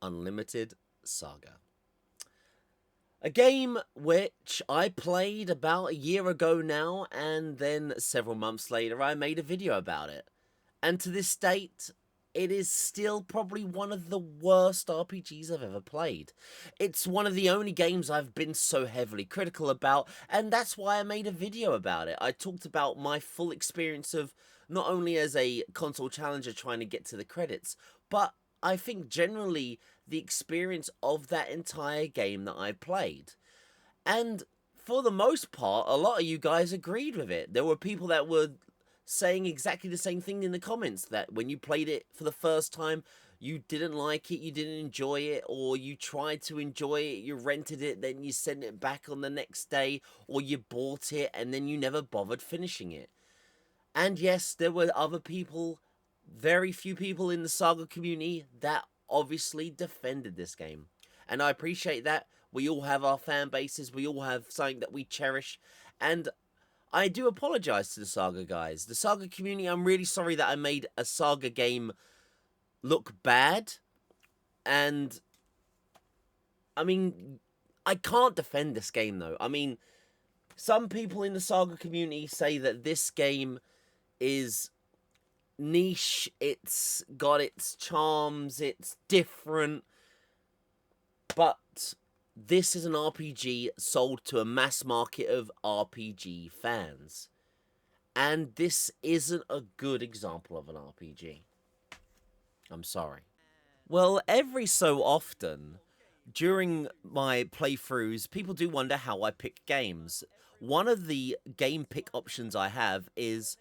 Unlimited SaGa. A game which I played about a year ago now, and then several months later I made a video about it. And to this date, it is still probably one of the worst RPGs I've ever played. It's one of the only games I've been so heavily critical about, and that's why I made a video about it. I talked about my full experience of not only as a console challenger trying to get to the credits, but I think generally the experience of that entire game that I played. And for the most part, a lot of you guys agreed with it. There were people that were saying exactly the same thing in the comments, that when you played it for the first time, you didn't like it, you didn't enjoy it, or you tried to enjoy it, you rented it, then you sent it back on the next day, or you bought it and then you never bothered finishing it. And yes, there were other people, very few people in the SsGa community that obviously defended this game. And I appreciate that. We all have our fan bases, we all have something that we cherish, and I do apologize to the SsGa guys. The SsGa community, I'm really sorry that I made a SsGa game look bad. And, I mean, I can't defend this game though. I mean, some people in the SsGa community say that this game is niche, it's got its charms, it's different, but this is an RPG sold to a mass market of RPG fans. And this isn't a good example of an RPG. I'm sorry. Well, every so often, during my playthroughs, people do wonder how I pick games. One of the game pick options I have is,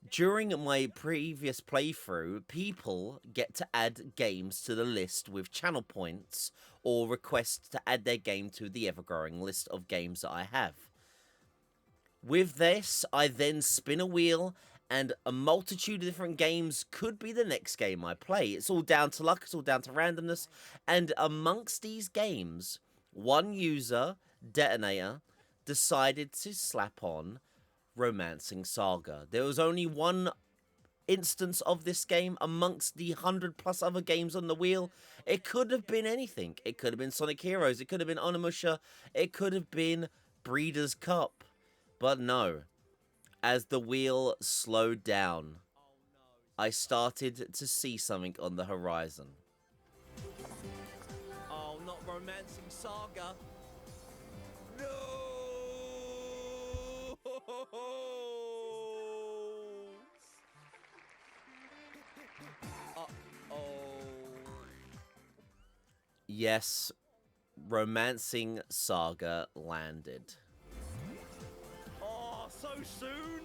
during my previous playthrough, people get to add games to the list with channel points or request to add their game to the ever-growing list of games that I have. With this, I then spin a wheel, and a multitude of different games could be the next game I play. It's all down to luck, it's all down to randomness, and amongst these games, one user, Detonator, decided to slap on Romancing SsGa. There was only one instance of this game amongst the 100+ other games on the wheel. It could have been anything. It could have been Sonic Heroes, it could have been Onimusha, it could have been Breeders' Cup. But no, as the wheel slowed down, I started to see something on the horizon. Oh, not Romancing SsGa. No! Uh-oh. Yes, Romancing SsGa landed. Oh, so soon!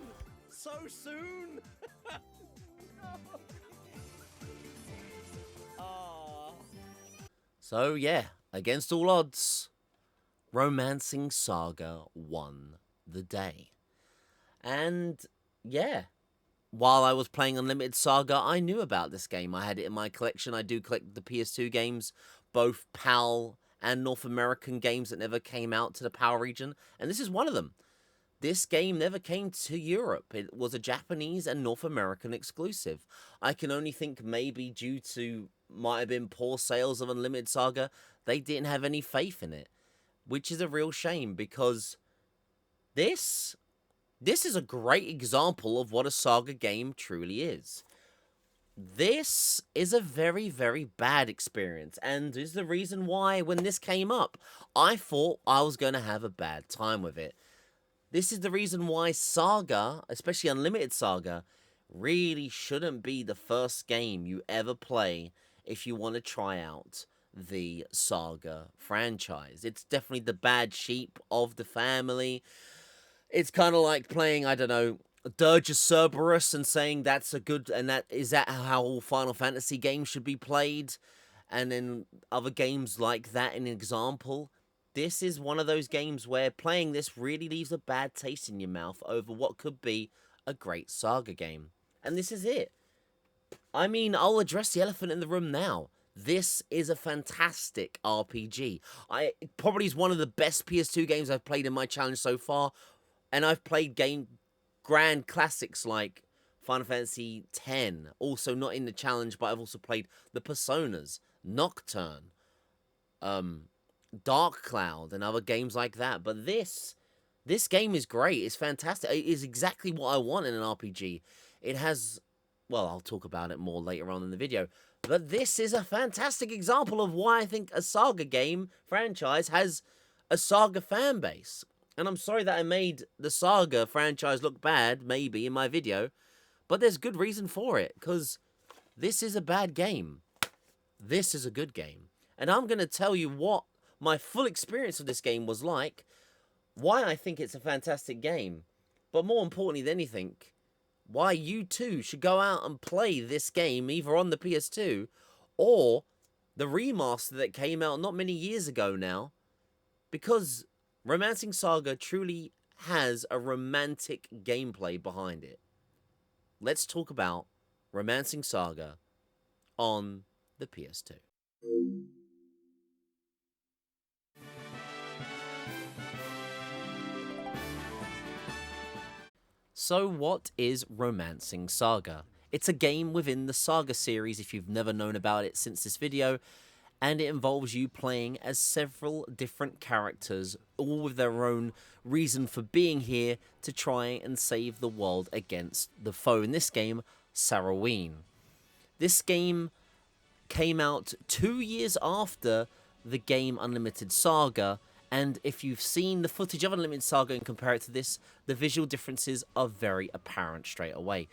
So soon! Oh. So yeah, against all odds, Romancing SsGa won the day. And yeah, while I was playing Unlimited SaGa, I knew about this game. I had it in my collection. I do collect the PS2 games, both PAL and North American games that never came out to the PAL region, and this is one of them. This game never came to Europe. It was a Japanese and North American exclusive. I can only think maybe due to, might have been poor sales of Unlimited SaGa, they didn't have any faith in it. Which is a real shame, because this is a great example of what a SsGa game truly is. This is a very, very bad experience, and is the reason why when this came up, I thought I was going to have a bad time with it. This is the reason why SsGa, especially Unlimited SaGa, really shouldn't be the first game you ever play if you want to try out the SsGa franchise. It's definitely the bad sheep of the family. It's kind of like playing, I don't know, Dirge of Cerberus and saying that's a good, and that is that how all Final Fantasy games should be played, and then other games like that an example. This is one of those games where playing this really leaves a bad taste in your mouth over what could be a great SsGa game. And this is it. I mean, I'll address the elephant in the room now. This is a fantastic RPG. It probably is one of the best PS2 games I've played in my challenge so far. And I've played grand classics like Final Fantasy X. Also not in the challenge, but I've also played the Personas, Nocturne, Dark Cloud and other games like that. But this game is great. It's fantastic. It is exactly what I want in an RPG. It has, well, I'll talk about it more later on in the video. But this is a fantastic example of why I think a SsGa game franchise has a SsGa fan base. And I'm sorry that I made the SsGa franchise look bad, maybe, in my video. But there's good reason for it, because this is a bad game. This is a good game. And I'm going to tell you what my full experience of this game was like, why I think it's a fantastic game, but more importantly than anything, why you too should go out and play this game either on the PS2 or the remaster that came out not many years ago now, because Romancing SsGa truly has a romantic gameplay behind it. Let's talk about Romancing SsGa on the PS2. So what is Romancing SsGa? It's a game within the SsGa series if you've never known about it since this video, and it involves you playing as several different characters, all with their own reason for being here to try and save the world against the foe, in this game, Saraween. This game came out 2 years after the game Unlimited SaGa, and if you've seen the footage of Unlimited SaGa and compare it to this, the visual differences are very apparent straight away.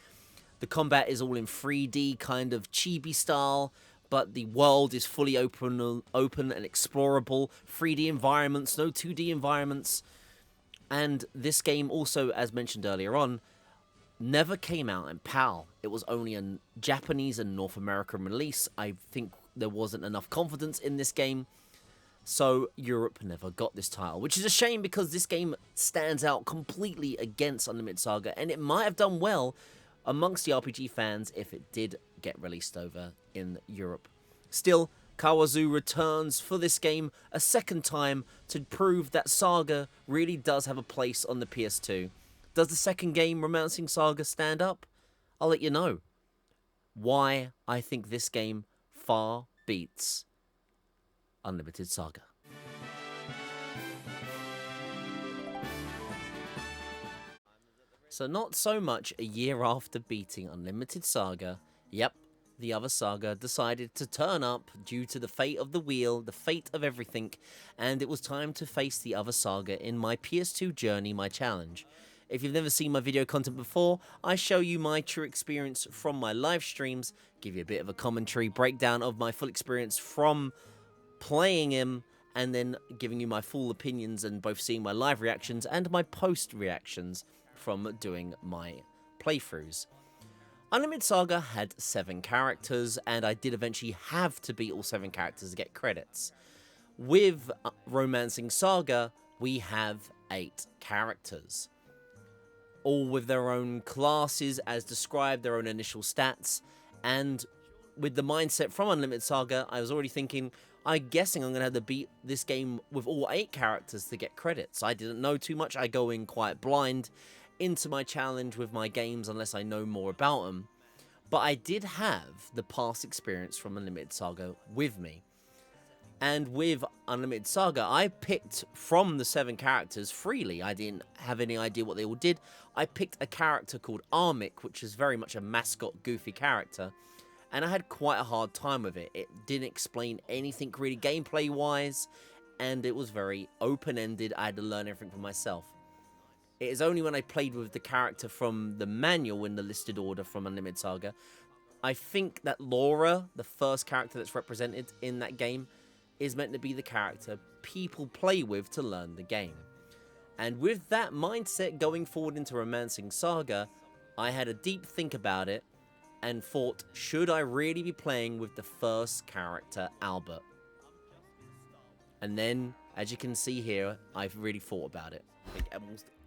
The combat is all in 3D, kind of chibi style, but the world is fully open and explorable. 3D environments, no 2D environments. And this game also, as mentioned earlier on, never came out in PAL. It was only a Japanese and North American release. I think there wasn't enough confidence in this game, so Europe never got this title, which is a shame because this game stands out completely against Unlimited SaGa, and it might have done well amongst the RPG fans if it did get released over in Europe. Still, Kawazu returns for this game a second time to prove that SsGa really does have a place on the PS2. Does the second game, Romancing SsGa, stand up? I'll let you know why I think this game far beats Unlimited SaGa. So not so much a year after beating Unlimited SaGa, yep, the other SsGa decided to turn up due to the fate of the wheel, the fate of everything, and it was time to face the other SsGa in my PS2 journey, my challenge. If you've never seen my video content before, I show you my true experience from my live streams, give you a bit of a commentary breakdown of my full experience from playing him, and then giving you my full opinions and both seeing my live reactions and my post reactions from doing my playthroughs. Unlimited SaGa had 7 characters, and I did eventually have to beat all 7 characters to get credits. With Romancing SaGa, we have 8 characters, all with their own classes as described, their own initial stats, and with the mindset from Unlimited SaGa, I was already thinking, I'm guessing I'm going to have to beat this game with all 8 characters to get credits. I didn't know too much. I go in quite blind into my challenge with my games unless I know more about them. But I did have the past experience from Unlimited SaGa with me. And with Unlimited SaGa, I picked from the 7 characters freely. I didn't have any idea what they all did. I picked a character called Armic, which is very much a mascot, goofy character. And I had quite a hard time with it. It didn't explain anything really gameplay-wise, and it was very open-ended. I had to learn everything for myself. It is only when I played with the character from the manual in the listed order from Unlimited SaGa, I think that Laura, the first character that's represented in that game, is meant to be the character people play with to learn the game. And with that mindset going forward into Romancing SaGa, I had a deep think about it, and thought, should I really be playing with the first character, Albert? And then, as you can see here, I've really thought about it.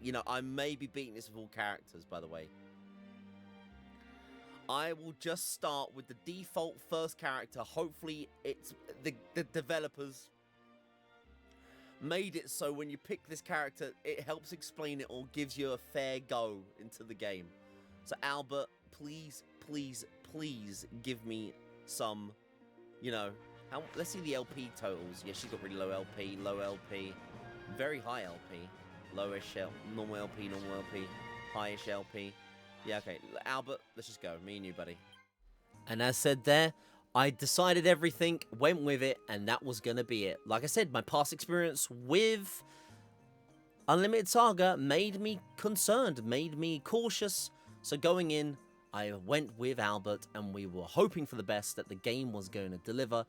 You know, I may be beating this with all characters, by the way. I will just start with the default first character. Hopefully, it's the developers made it so when you pick this character, it helps explain it or gives you a fair go into the game. So, Albert, please, please, please give me some, you know, Let's see the LP totals. Yeah, she's got really low LP, very high LP, lowish normal LP, highish LP. Yeah, okay. Albert, let's just go. Me and you, buddy. And as said there, I decided everything, went with it, and that was going to be it. Like I said, my past experience with Unlimited SaGa made me concerned, made me cautious. So going in, I went with Albert, and we were hoping for the best, that the game was going to deliver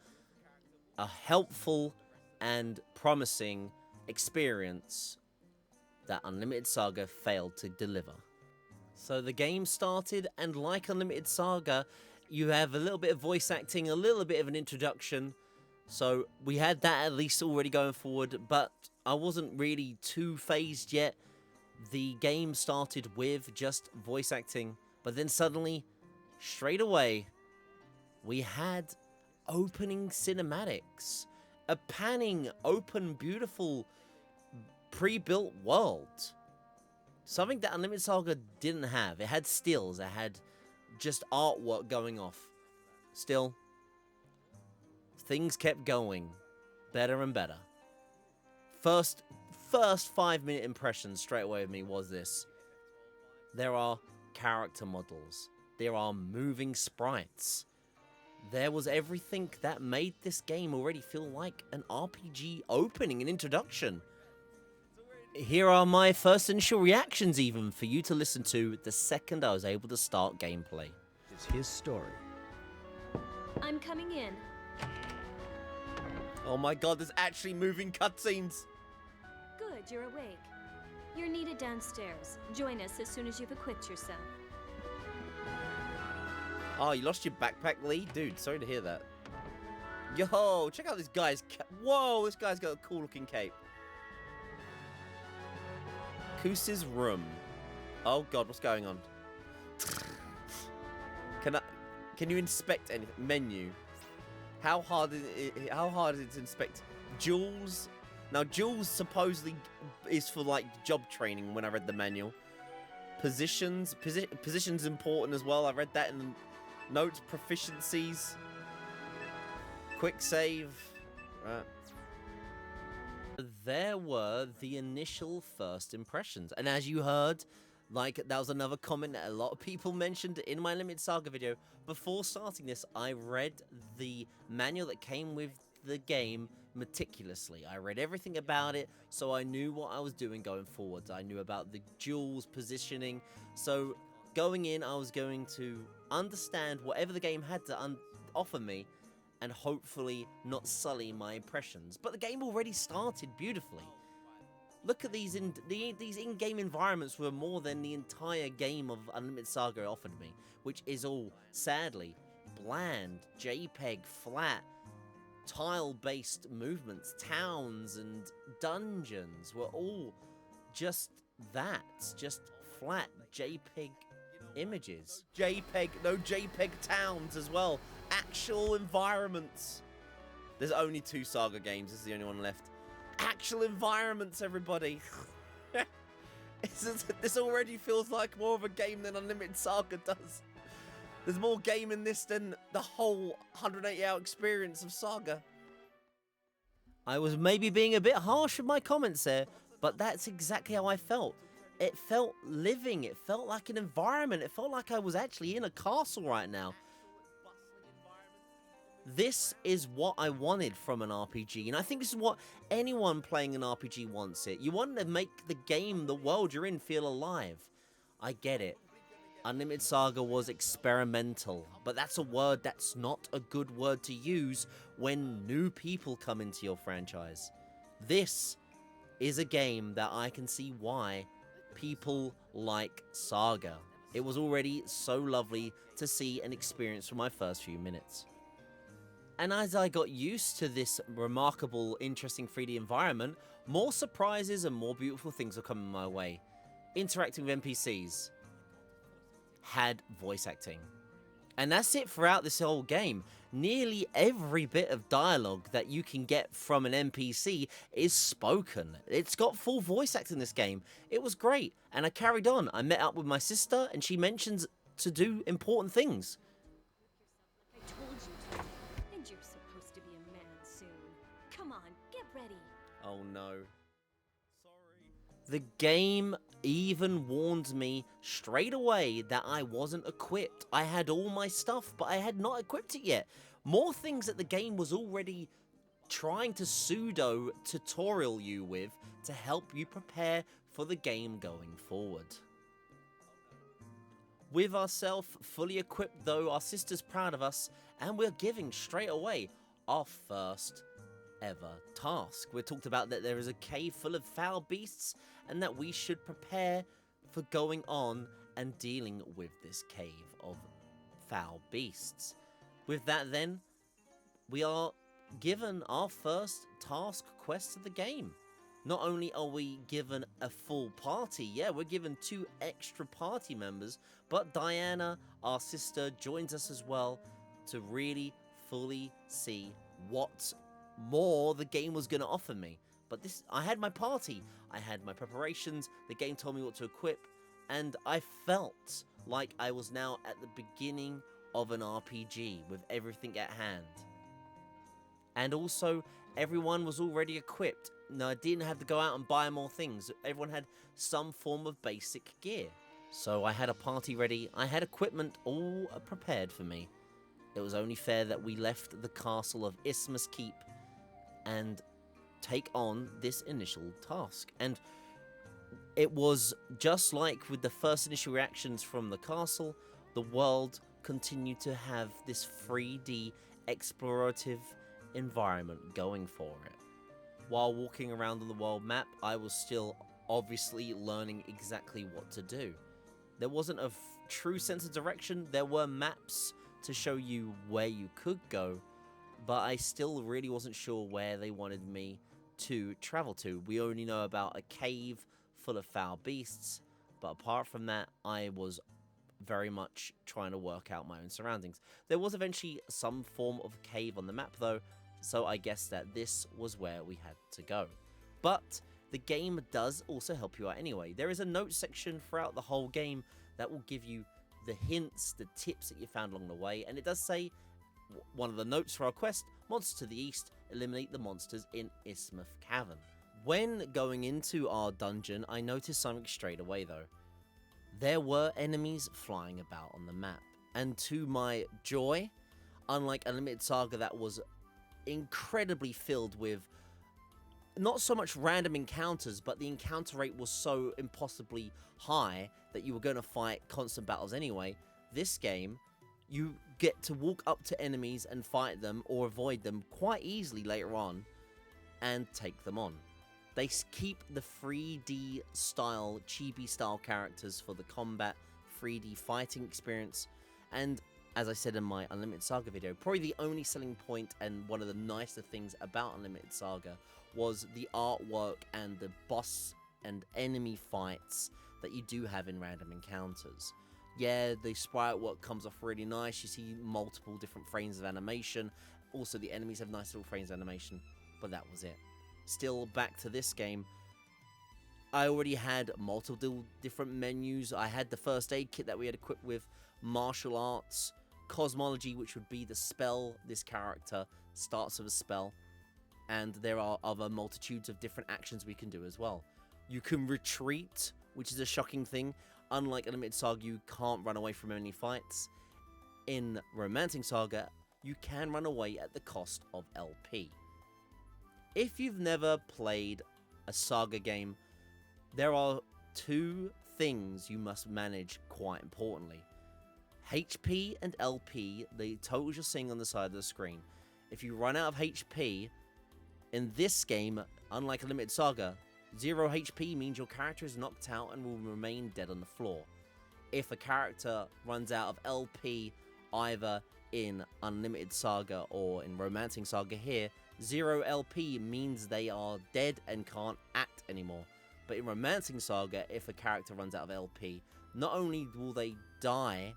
a helpful and promising experience that Unlimited SaGa failed to deliver. So the game started, and like Unlimited SaGa, you have a little bit of voice acting, a little bit of an introduction. So we had that at least already going forward, but I wasn't really too phased yet. The game started with just voice acting, but then suddenly, straight away, we had opening cinematics. A panning, open, beautiful, pre-built world. Something that Unlimited SaGa didn't have. It had stills, it had just artwork going off. Still, things kept going better and better. First 5-minute impressions straight away with me was this. There are character models. There are moving sprites. There was everything that made this game already feel like an RPG opening, an introduction. Here are my first initial reactions even for you to listen to the second I was able to start gameplay. It's his story. I'm coming in. Oh my god, there's actually moving cutscenes. Good, you're awake. You're needed downstairs. Join us as soon as you've equipped yourself. Oh, you lost your backpack, Lee? Dude, sorry to hear that. Yo, check out this guy's whoa, this guy's got a cool looking cape. Koos's room. Oh god, what's going on? Can you inspect anything? Menu. How hard is it to inspect? Jules. Now Jules supposedly is for like job training when I read the manual. Positions important as well. I read that in the notes. Proficiencies. Quick save. Right. There were the initial first impressions, and as you heard, like, that was another comment that a lot of people mentioned in my Limited SaGa video. Before starting this, I read the manual that came with the game meticulously. I read everything about it, so I knew what I was doing going forwards. I knew about the jewels positioning, so going in, I was going to understand whatever the game had to offer me, and hopefully not sully my impressions. But the game already started beautifully. Look at these in-game environments were more than the entire game of Unlimited SaGa offered me, which is all, sadly, bland, JPEG, flat, tile-based movements. Towns and dungeons were all just that, just flat JPEG images. No JPEG towns as well. Actual environments. There's only 2 SaGa games. This is the only one left. Actual environments, everybody. This already feels like more of a game than Unlimited SaGa does. There's more game in this than the whole 180-hour experience of SaGa. I was maybe being a bit harsh with my comments there, but that's exactly how I felt. It felt living. It felt like an environment. It felt like I was actually in a castle right now. This is what I wanted from an RPG, and I think this is what anyone playing an RPG wants it. You want to make the game, the world you're in, feel alive. I get it. Unlimited SaGa was experimental, but that's a word that's not a good word to use when new people come into your franchise. This is a game that I can see why people like SaGa. It was already so lovely to see and experience for my first few minutes. And as I got used to this remarkable, interesting 3D environment, more surprises and more beautiful things were coming my way. Interacting with NPCs. Had voice acting. And that's it throughout this whole game. Nearly every bit of dialogue that you can get from an NPC is spoken. It's got full voice acting in this game. It was great. And I carried on. I met up with my sister and she mentions to do important things. I told you to. And you're supposed to be a man. ready. Oh no. The game even warned me straight away that I wasn't equipped. I had all my stuff, but I had not equipped it yet. More things that the game was already trying to pseudo tutorial you with to help you prepare for the game going forward. With ourselves fully equipped though, our sister's proud of us, and we're giving straight away our first ever task. We're talked about that there is a cave full of foul beasts and that we should prepare for going on and dealing with this cave of foul beasts. With that then, we are given our first task quest of the game. Not only are we given a full party, yeah, we're given 2 extra party members, but Diana, our sister, joins us as well to really fully see what more the game was going to offer me. But I had my party, I had my preparations, the game told me what to equip, and I felt like I was now at the beginning of an RPG with everything at hand. And also, everyone was already equipped. No, I didn't have to go out and buy more things. Everyone had some form of basic gear. So I had a party ready, I had equipment all prepared for me. It was only fair that we left the castle of Isthmus Keep and take on this initial task. And it was just like with the first initial reactions from the castle, the world continued to have this 3D explorative environment going for it. While walking around on the world map, I was still obviously learning exactly what to do. There wasn't a true sense of direction. There were maps to show you where you could go, but I still really wasn't sure where they wanted me to travel to. We only know about a cave full of foul beasts, but apart from that, I was very much trying to work out my own surroundings. There was eventually some form of cave on the map though, so I guess that this was where we had to go. But the game does also help you out anyway. There is a note section throughout the whole game that will give you the hints, the tips that you found along the way, and it does say, one of the notes for our quest, monsters to the east, eliminate the monsters in Isthmus Cavern. When going into our dungeon, I noticed something straight away though. There were enemies flying about on the map, and to my joy, unlike Unlimited SaGa that was incredibly filled with not so much random encounters, but the encounter rate was so impossibly high that you were going to fight constant battles anyway. This game, you get to walk up to enemies and fight them or avoid them quite easily later on and take them on. They keep the 3D style, chibi style characters for the combat, 3D fighting experience, and as I said in my Unlimited SaGa video, probably the only selling point and one of the nicer things about Unlimited SaGa was the artwork and the boss and enemy fights that you do have in random encounters. Yeah, the sprite work comes off really nice, you see multiple different frames of animation, also the enemies have nice little frames of animation, but that was it. Still, back to this game, I already had multiple different menus. I had the first aid kit that we had equipped with, martial arts, cosmology, which would be the spell this character starts with a spell, and there are other multitudes of different actions we can do as well. You can retreat, which is a shocking thing. Unlike Unlimited SaGa, you can't run away from any fights. In Romancing SaGa, you can run away at the cost of LP. If you've never played a SaGa game, there are 2 things you must manage quite importantly. HP and LP, the totals you're seeing on the side of the screen. If you run out of HP, in this game, unlike Unlimited SaGa, 0 HP means your character is knocked out and will remain dead on the floor. If a character runs out of LP, either in Unlimited SaGa or in Romancing SaGa here, 0 LP means they are dead and can't act anymore. But in Romancing SaGa, if a character runs out of LP, not only will they die,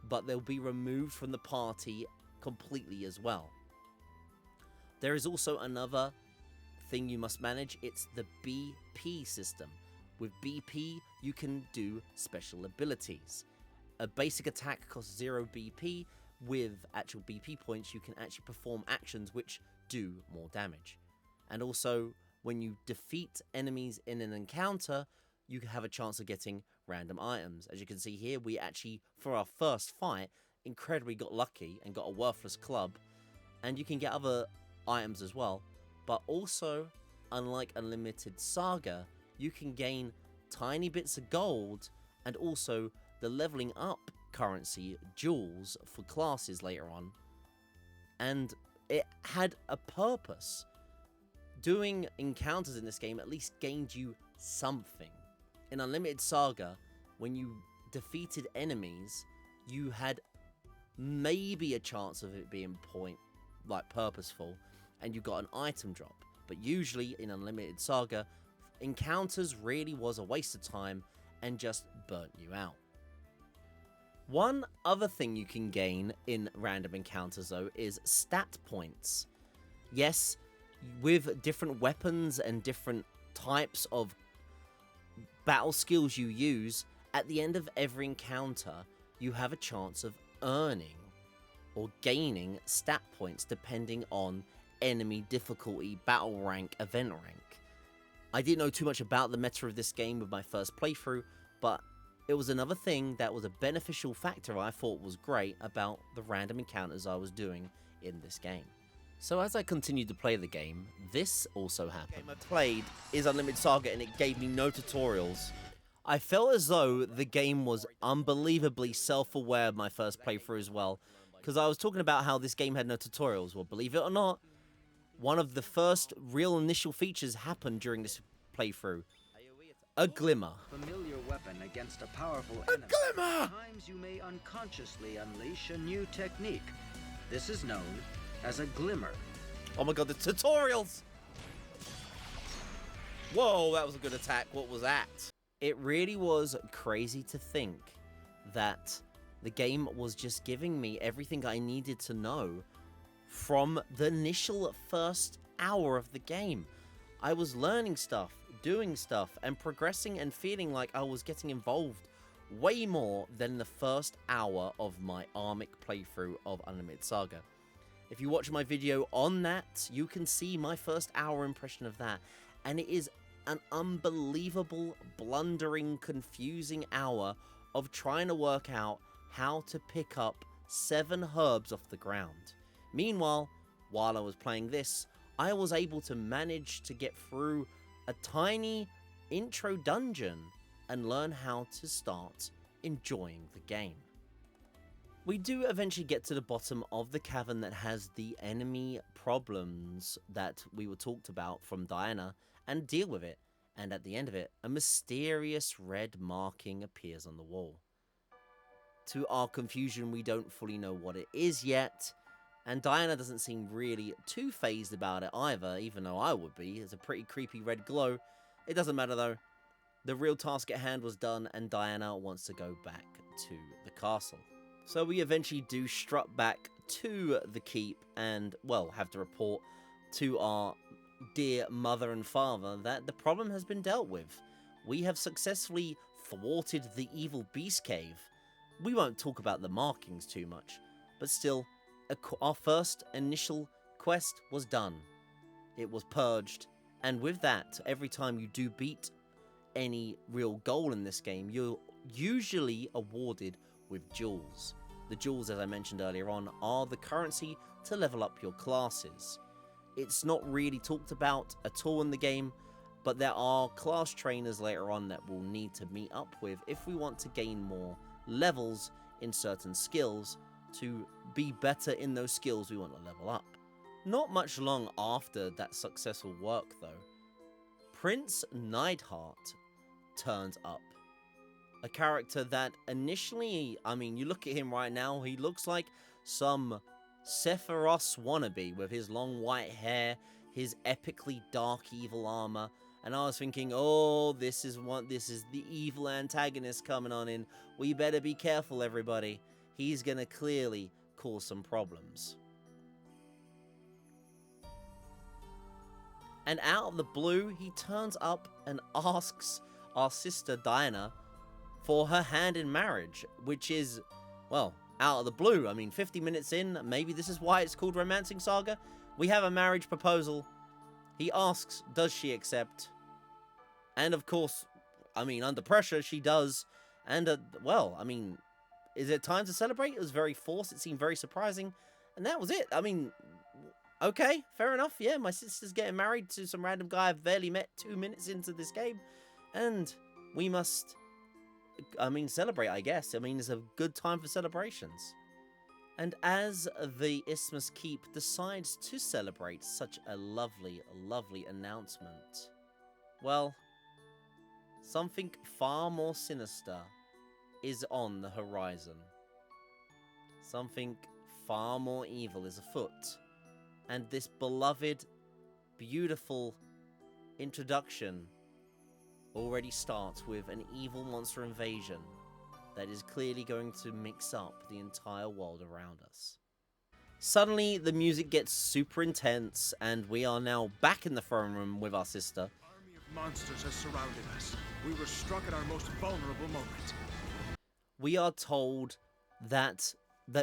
but they'll be removed from the party completely as well. There is also another thing you must manage. It's the BP system. With BP, you can do special abilities. A basic attack costs 0 BP. With actual BP points, you can actually perform actions which do more damage. And also, when you defeat enemies in an encounter, you have a chance of getting random items. As you can see here, we actually, for our first fight, incredibly got lucky and got a worthless club. And you can get other items as well. But also, unlike Unlimited SaGa, you can gain tiny bits of gold and also the leveling up currency, jewels, for classes later on. And it had a purpose. Doing encounters in this game at least gained you something. In Unlimited SaGa, when you defeated enemies, you had maybe a chance of it being purposeful, and you got an item drop. But usually in Unlimited SaGa, encounters really was a waste of time and just burnt you out. One other thing you can gain in random encounters though is stat points. Yes, with different weapons and different types of battle skills you use, at the end of every encounter you have a chance of earning or gaining stat points depending on enemy difficulty, battle rank, event rank. I didn't know too much about the meta of this game with my first playthrough, but it was another thing that was a beneficial factor I thought was great about the random encounters I was doing in this game. So as I continued to play the game, this also happened. The game I played is Unlimited SaGa and it gave me no tutorials. I felt as though the game was unbelievably self-aware of my first playthrough as well, because I was talking about how this game had no tutorials. Well, believe it or not, one of the first real initial features happened during this playthrough. A glimmer. Familiar weapon against a powerful enemy. Glimmer! At times you may unconsciously unleash a new technique. This is known as a glimmer. Oh my god, the tutorials! Whoa, that was a good attack. What was that? It really was crazy to think that the game was just giving me everything I needed to know from the initial first hour of the game. I was learning stuff, doing stuff, and progressing and feeling like I was getting involved way more than the first hour of my Armic playthrough of Unlimited SaGa. If you watch my video on that, you can see my first hour impression of that, and it is an unbelievable, blundering, confusing hour of trying to work out how to pick up 7 herbs off the ground. Meanwhile, while I was playing this, I was able to manage to get through a tiny intro dungeon and learn how to start enjoying the game. We do eventually get to the bottom of the cavern that has the enemy problems that we were talked about from Diana and deal with it, and at the end of it, a mysterious red marking appears on the wall. To our confusion, we don't fully know what it is yet, and Diana doesn't seem really too fazed about it either, even though I would be. It's a pretty creepy red glow. It doesn't matter though. The real task at hand was done, and Diana wants to go back to the castle. So we eventually do strut back to the keep and, well, have to report to our dear mother and father that the problem has been dealt with. We have successfully thwarted the evil beast cave. We won't talk about the markings too much, but still, our first initial quest was done. It was purged, and with that, every time you do beat any real goal in this game, you're usually awarded with jewels. The jewels, as I mentioned earlier on, are the currency to level up your classes. It's not really talked about at all in the game, but there are class trainers later on that we'll need to meet up with if we want to gain more levels in certain skills to be better in those skills we want to level up. Not much long after that successful work though, Prince Neidhart turns up. A character that initially, I mean, you look at him right now, he looks like some Sephiroth wannabe with his long white hair, his epically dark evil armor, and I was thinking, oh, this is the evil antagonist coming on in. We better be careful, everybody. He's gonna clearly cause some problems. And out of the blue, he turns up and asks our sister Diana for her hand in marriage, which is, well, out of the blue. I mean, 50 minutes in, maybe this is why it's called Romancing SaGa. We have a marriage proposal. He asks, does she accept? And of course, I mean, under pressure, she does. And, well, I mean, is it time to celebrate? It was very forced. It seemed very surprising. And that was it. I mean, okay, fair enough. Yeah, my sister's getting married to some random guy I've barely met 2 minutes into this game. And we must, I mean, celebrate, I guess. I mean, it's a good time for celebrations. And as the Isthmus Keep decides to celebrate such a lovely, lovely announcement, well, something far more sinister is on the horizon. Something far more evil is afoot. And this beloved, beautiful introduction already starts with an evil monster invasion that is clearly going to mix up the entire world around us. Suddenly, the music gets super intense, and we are now back in the throne room with our sister. An army of monsters has surrounded us. We were struck at our most vulnerable moment. We are told that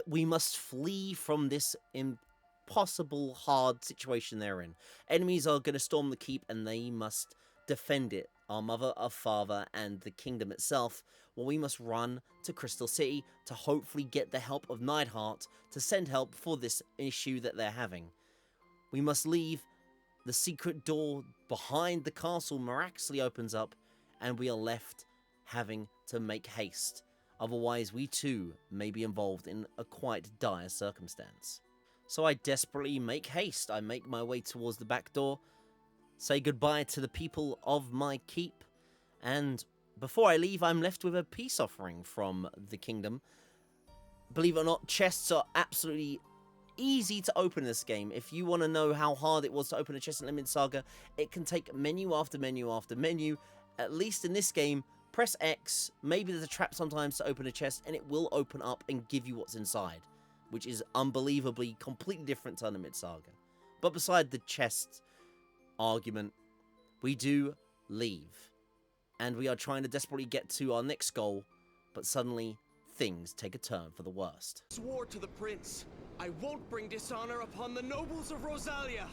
we must flee from this impossible, hard situation they're in. Enemies are going to storm the keep, and they must defend it. Our mother, our father, and the kingdom itself. Well, we must run to Crystal City to hopefully get the help of Neidhart to send help for this issue that they're having. We must leave. The secret door behind the castle miraculously opens up, and we are left having to make haste. Otherwise, we too may be involved in a quite dire circumstance. So I desperately make haste. I make my way towards the back door, say goodbye to the people of my keep, and before I leave, I'm left with a peace offering from the kingdom. Believe it or not, chests are absolutely easy to open in this game. If you want to know how hard it was to open a chest in Unlimited SaGa, it can take menu after menu after menu. At least in this game, press X, maybe there's a trap sometimes to open a chest, and it will open up and give you what's inside, which is unbelievably completely different to Unlimited SaGa. But beside the chest argument, we do leave, and we are trying to desperately get to our next goal, but suddenly things take a turn for the worst. Swore to the prince, I won't bring dishonor upon the nobles of Rosalia.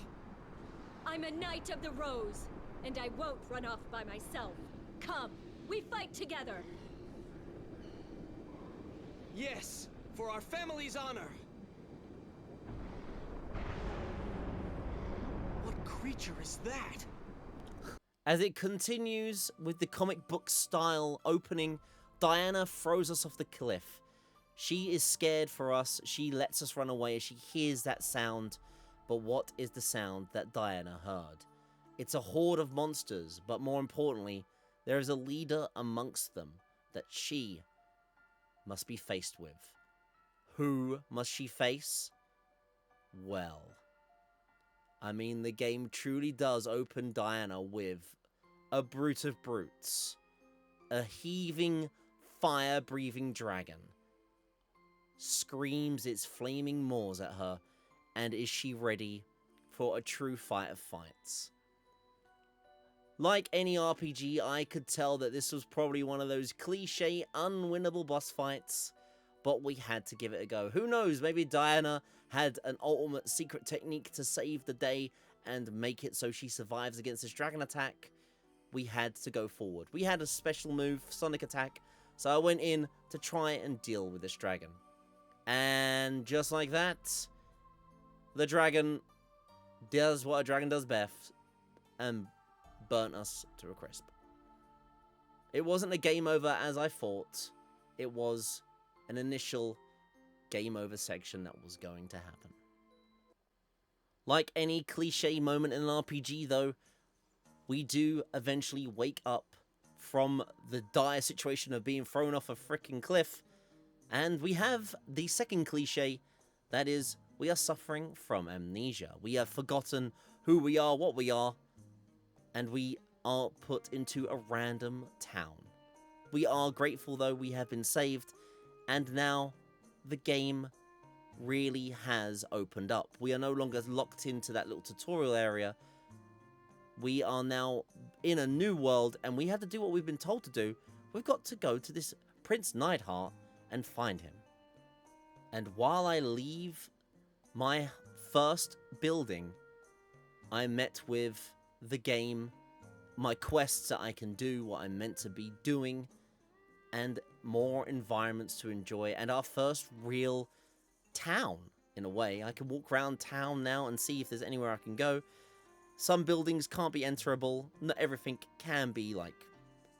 I'm a Knight of the Rose, and I won't run off by myself. Come, we fight together. Yes, for our family's honor. What creature is that? As it continues with the comic book style opening, Diana throws us off the cliff. She is scared for us. She lets us run away as she hears that sound. But what is the sound that Diana heard? It's a horde of monsters, but more importantly, there is a leader amongst them that she must be faced with. Who must she face? Well, I mean, the game truly does open Diana with a brute of brutes. A heaving, fire-breathing dragon. Screams its flaming maws at her, and is she ready for a true fight of fights? Like any RPG, I could tell that this was probably one of those cliche, unwinnable boss fights, but we had to give it a go. Who knows, maybe Diana had an ultimate secret technique to save the day and make it so she survives against this dragon attack. We had to go forward. We had a special move, Sonic Attack, so I went in to try and deal with this dragon. And just like that, the dragon does what a dragon does best, and burnt us to a crisp. It wasn't a game over as I thought. It was an initial game over section that was going to happen. Like any cliche moment in an RPG though, we do eventually wake up from the dire situation of being thrown off a freaking cliff, and we have the second cliche, that is, we are suffering from amnesia. We have forgotten who we are, what we are, and we are put into a random town. We are grateful though we have been saved, and now the game really has opened up. We are no longer locked into that little tutorial area. We are now in a new world, and we have to do what we've been told to do. We've got to go to this Prince Neidhart and find him. And while I leave my first building, I'm met with the game, my quests that I can do, what I'm meant to be doing, and more environments to enjoy, and our first real town, in a way. I can walk around town now and see if there's anywhere I can go. Some buildings can't be enterable, not everything can be, like,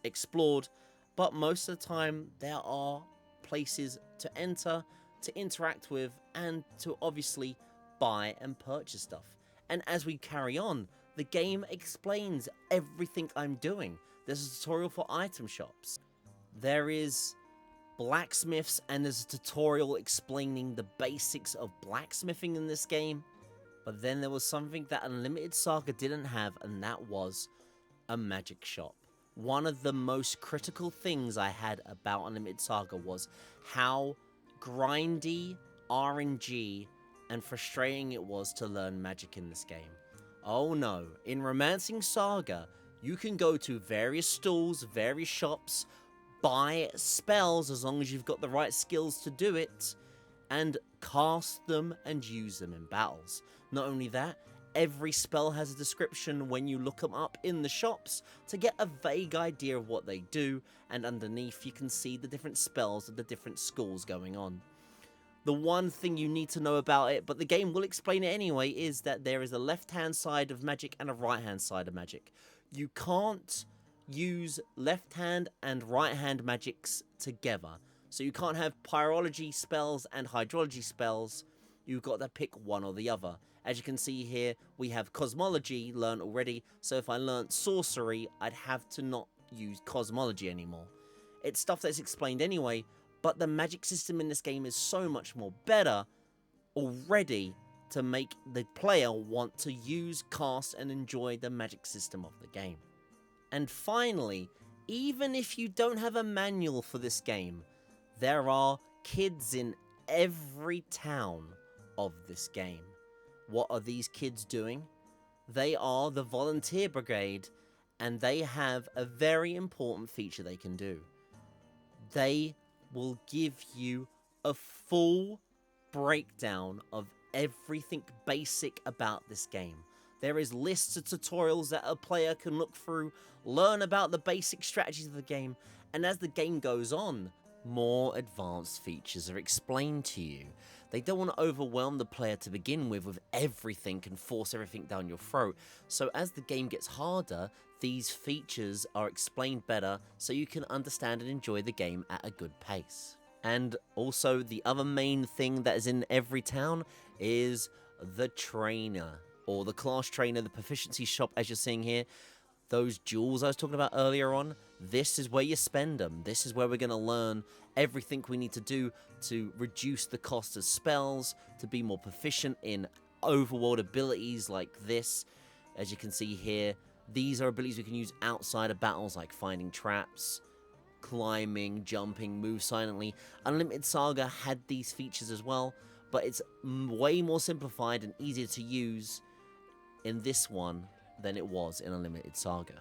explored, but most of the time there are places to enter, to interact with, and to obviously buy and purchase stuff. And as we carry on, the game explains everything I'm doing. There's a tutorial for item shops. There is blacksmiths, and there's a tutorial explaining the basics of blacksmithing in this game. But then there was something that Unlimited SaGa didn't have, and that was a magic shop. One of the most critical things I had about Unlimited SaGa was how grindy, RNG, and frustrating it was to learn magic in this game. Oh no, in Romancing SaGa, you can go to various stalls, various shops, buy spells as long as you've got the right skills to do it, and cast them and use them in battles. Not only that, every spell has a description when you look them up in the shops to get a vague idea of what they do, and underneath you can see the different spells of the different schools going on. The one thing you need to know about it, but the game will explain it anyway, is that there is a left-hand side of magic and a right-hand side of magic. You can't use left-hand and right-hand magics together. So you can't have pyrology spells and hydrology spells. You've got to pick one or the other. As you can see here, we have cosmology learned already, so if I learnt sorcery, I'd have to not use cosmology anymore. It's stuff that's explained anyway, but the magic system in this game is so much more better already to make the player want to use, cast, and enjoy the magic system of the game. And finally, even if you don't have a manual for this game, there are kids in every town of this game. What are these kids doing? They are the volunteer brigade, and they have a very important feature they can do. They will give you a full breakdown of everything basic about this game. There is lists of tutorials that a player can look through, learn about the basic strategies of the game, and as the game goes on, more advanced features are explained to you. They don't want to overwhelm the player to begin with everything and force everything down your throat. So as the game gets harder, these features are explained better so you can understand and enjoy the game at a good pace. And also the other main thing that is in every town is the trainer, or the class trainer, the proficiency shop as you're seeing here. Those jewels I was talking about earlier on, this is where you spend them. This is where we're going to learn everything we need to do to reduce the cost of spells, to be more proficient in overworld abilities like this. As you can see here, these are abilities we can use outside of battles, like finding traps, climbing, jumping, move silently. Unlimited SaGa had these features as well, but it's way more simplified and easier to use in this one than it was in Unlimited SaGa.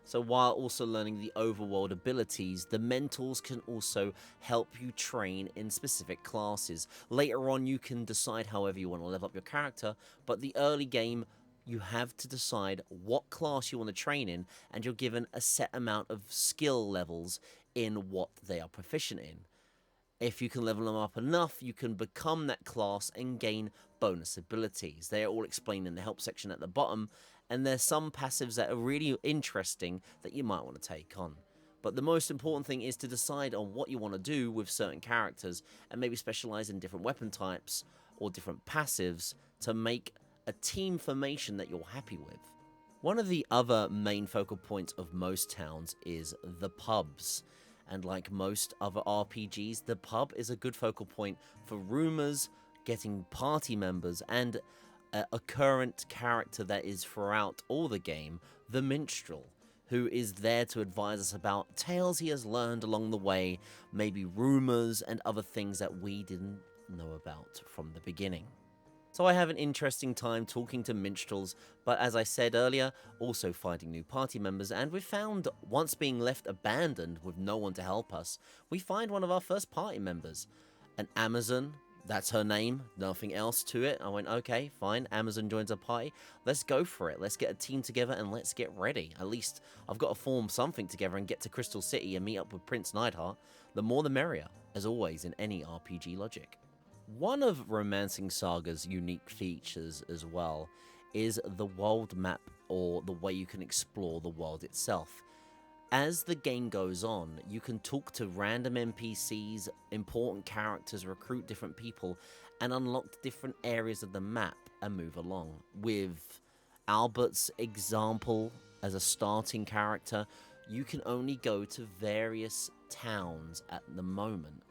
So while also learning the overworld abilities, the mentals can also help you train in specific classes. Later on you can decide however you want to level up your character, but the early game you have to decide what class you want to train in, and you're given a set amount of skill levels in what they are proficient in. If you can level them up enough, you can become that class and gain bonus abilities. They are all explained in the help section at the bottom, and there's some passives that are really interesting that you might want to take on. But the most important thing is to decide on what you want to do with certain characters, and maybe specialize in different weapon types or different passives to make a team formation that you're happy with. One of the other main focal points of most towns is the pubs. And like most other RPGs, the pub is a good focal point for rumors, getting party members, and a current character that is throughout all the game, the minstrel, who is there to advise us about tales he has learned along the way, maybe rumors and other things that we didn't know about from the beginning. So I have an interesting time talking to minstrels, but as I said earlier, also finding new party members, and we found, once being left abandoned with no one to help us, we find one of our first party members, an Amazon That's her name, nothing else to it. I went, okay, fine, Amazon joins a party. Let's go for it. Let's get a team together and let's get ready. At least I've got to form something together and get to Crystal City and meet up with Prince Neidhart. The more the merrier, as always in any RPG logic. One of Romancing SaGa's unique features as well is the world map, or the way you can explore the world itself. As the game goes on, you can talk to random NPCs, important characters, recruit different people, and unlock different areas of the map and move along. With Albert's example as a starting character, you can only go to various towns at the moment.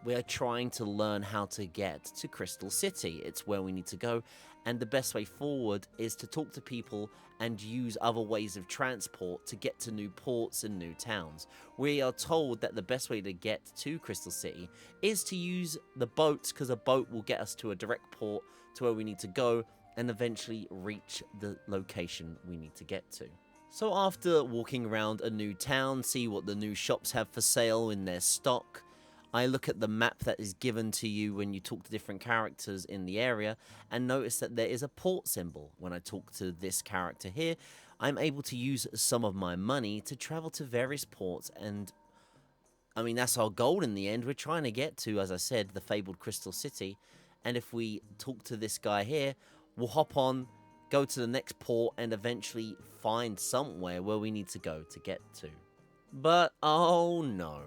We're trying to learn how to get to Crystal City. It's where we need to go, and the best way forward is to talk to people and use other ways of transport to get to new ports and new towns. We are told that the best way to get to Crystal City is to use the boats, because a boat will get us to a direct port to where we need to go and eventually reach the location we need to get to. So after walking around a new town, see what the new shops have for sale in their stock, I look at the map that is given to you when you talk to different characters in the area and notice that there is a port symbol. When I talk to this character here, I'm able to use some of my money to travel to various ports, and I mean, that's our goal in the end. We're trying to get to, as I said, the fabled Crystal City, and if we talk to this guy here, we'll hop on, go to the next port, and eventually find somewhere where we need to go to get to. But, oh no.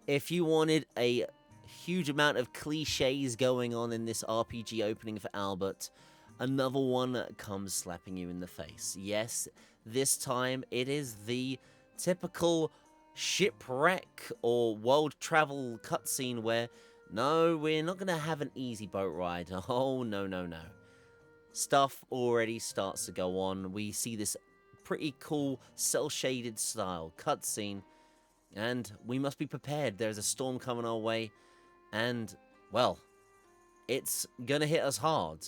If you wanted a huge amount of cliches going on in this RPG opening for Albert, another one comes slapping you in the face. Yes, this time it is the typical shipwreck or world travel cutscene where, no, we're not going to have an easy boat ride. Oh, no, no, no. Stuff already starts to go on. We see this pretty cool cel-shaded style cutscene, and we must be prepared. There's a storm coming our way, and, well, it's gonna hit us hard.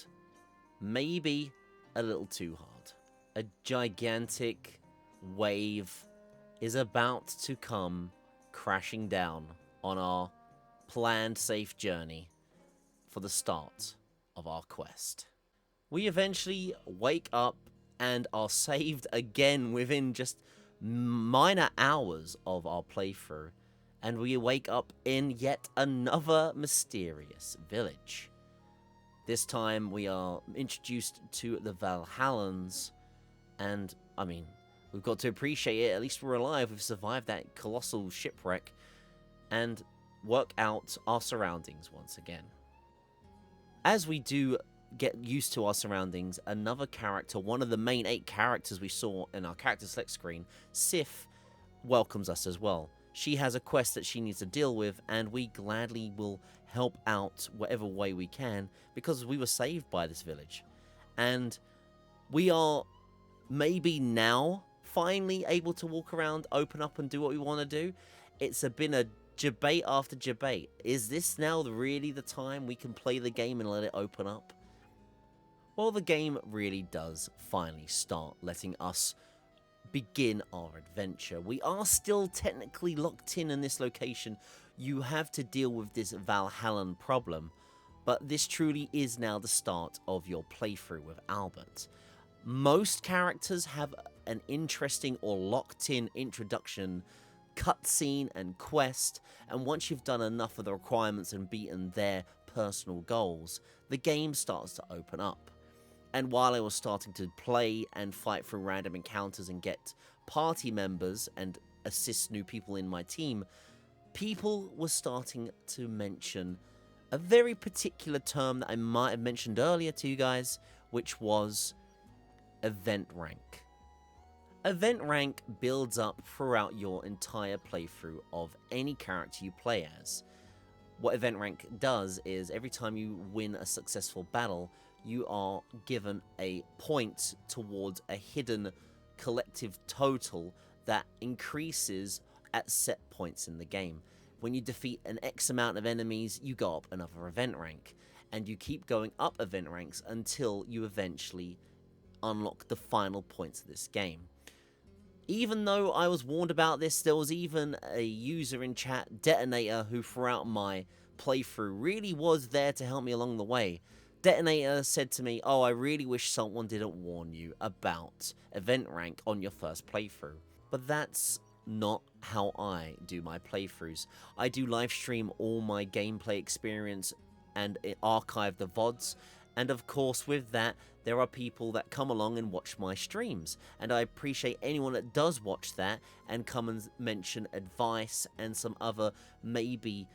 Maybe a little too hard. A gigantic wave is about to come crashing down on our planned safe journey for the start of our quest. We eventually wake up and are saved again within just minor hours of our playthrough, and we wake up in yet another mysterious village. This time we are introduced to the Valhallans, and I mean, we've got to appreciate it. At least we're alive. We've survived that colossal shipwreck and work out our surroundings once again. As we do get used to our surroundings, another character, one of the main 8 characters we saw in our character select screen, Sif, welcomes us as well. She has a quest that she needs to deal with, and we gladly will help out whatever way we can, because we were saved by this village. And we are maybe now finally able to walk around, open up, and do what we want to do. It's been a debate after debate. Is this now really the time we can play the game and let it open up? Well, the game really does finally start letting us begin our adventure. We are still technically locked in this location. You have to deal with this Valhallan problem, but this truly is now the start of your playthrough with Albert. Most characters have an interesting or locked-in introduction, cutscene, and quest, and once you've done enough of the requirements and beaten their personal goals, the game starts to open up. And while I was starting to play and fight through random encounters and get party members and assist new people in my team, people were starting to mention a very particular term that I might have mentioned earlier to you guys, which was event rank. Event rank builds up throughout your entire playthrough of any character you play as. What event rank does is every time you win a successful battle, you are given a point towards a hidden collective total that increases at set points in the game. When you defeat an X amount of enemies, you go up another event rank, and you keep going up event ranks until you eventually unlock the final points of this game. Even though I was warned about this, there was even a user in chat, Detonator, who throughout my playthrough really was there to help me along the way. Detonator said to me, "Oh, I really wish someone didn't warn you about event rank on your first playthrough." But that's not how I do my playthroughs. I do live stream all my gameplay experience and archive the VODs, and of course with that there are people that come along and watch my streams, and I appreciate anyone that does watch that and come and mention advice and some other maybe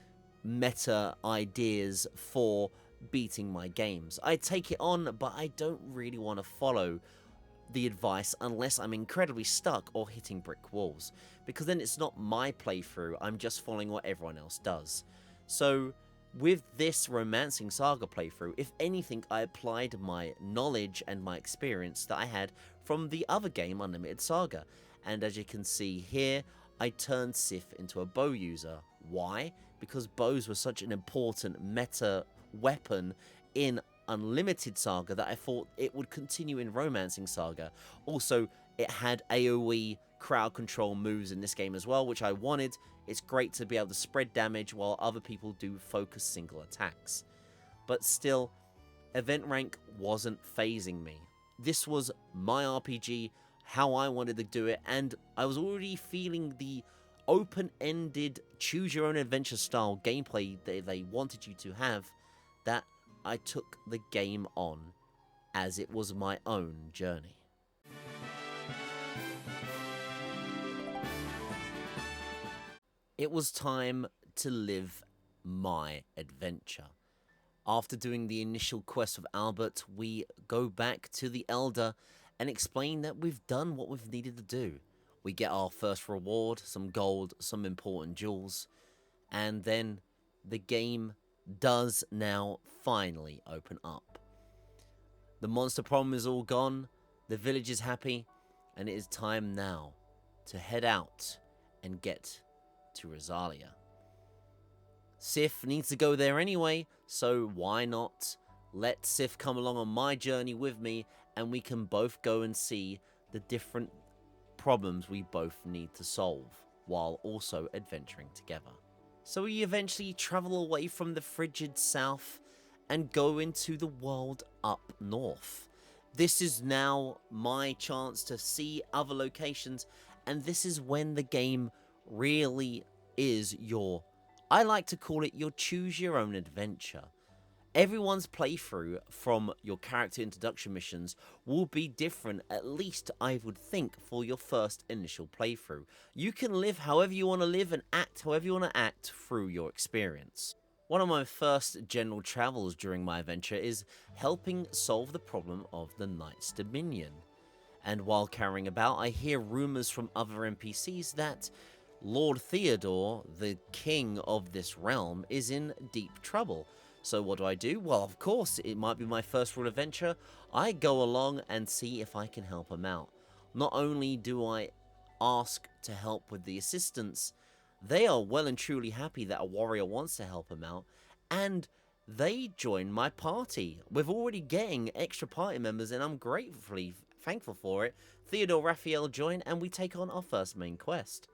meta ideas for beating my games. I take it on, but I don't really want to follow the advice unless I'm incredibly stuck or hitting brick walls, because then it's not my playthrough, I'm just following what everyone else does. So with this Romancing SsGa playthrough, if anything, I applied my knowledge and my experience that I had from the other game, Unlimited SaGa, and as you can see here, I turned Sif into a bow user. Why? Because bows were such an important meta weapon in Unlimited SaGa that I thought it would continue in Romancing SsGa. Also, it had AoE crowd control moves in this game as well, which I wanted. It's great to be able to spread damage while other people do focus single attacks. But still, event rank wasn't phasing me. This was my RPG, how I wanted to do it, and I was already feeling the open-ended, choose-your-own-adventure style gameplay that they wanted you to have, that I took the game on as it was my own journey. It was time to live my adventure. After doing the initial quest of Albert, we go back to the Elder and explain that we've done what we've needed to do. We get our first reward, some gold, some important jewels, and then the game does now finally open up. The monster problem is all gone, the village is happy, and it is time now to head out and get to Rosalia. Sif needs to go there anyway, so why not let Sif come along on my journey with me, and we can both go and see the different problems we both need to solve, while also adventuring together. So we eventually travel away from the frigid south and go into the world up north. This is now my chance to see other locations, and this is when the game really is your, I like to call it your choose your own adventure. Everyone's playthrough from your character introduction missions will be different, at least I would think, for your first initial playthrough. You can live however you want to live and act however you want to act through your experience. One of my first general travels during my adventure is helping solve the problem of the Knight's Dominion. And while carrying about, I hear rumours from other NPCs that Lord Theodore, the king of this realm, is in deep trouble. So what do? Well, of course, it might be my first real adventure. I go along and see if I can help him out. Not only do I ask to help with the assistance, they are well and truly happy that a warrior wants to help him out, and they join my party. We're already getting extra party members, and I'm gratefully thankful for it. Theodore Raphael join, and we take on our first main quest.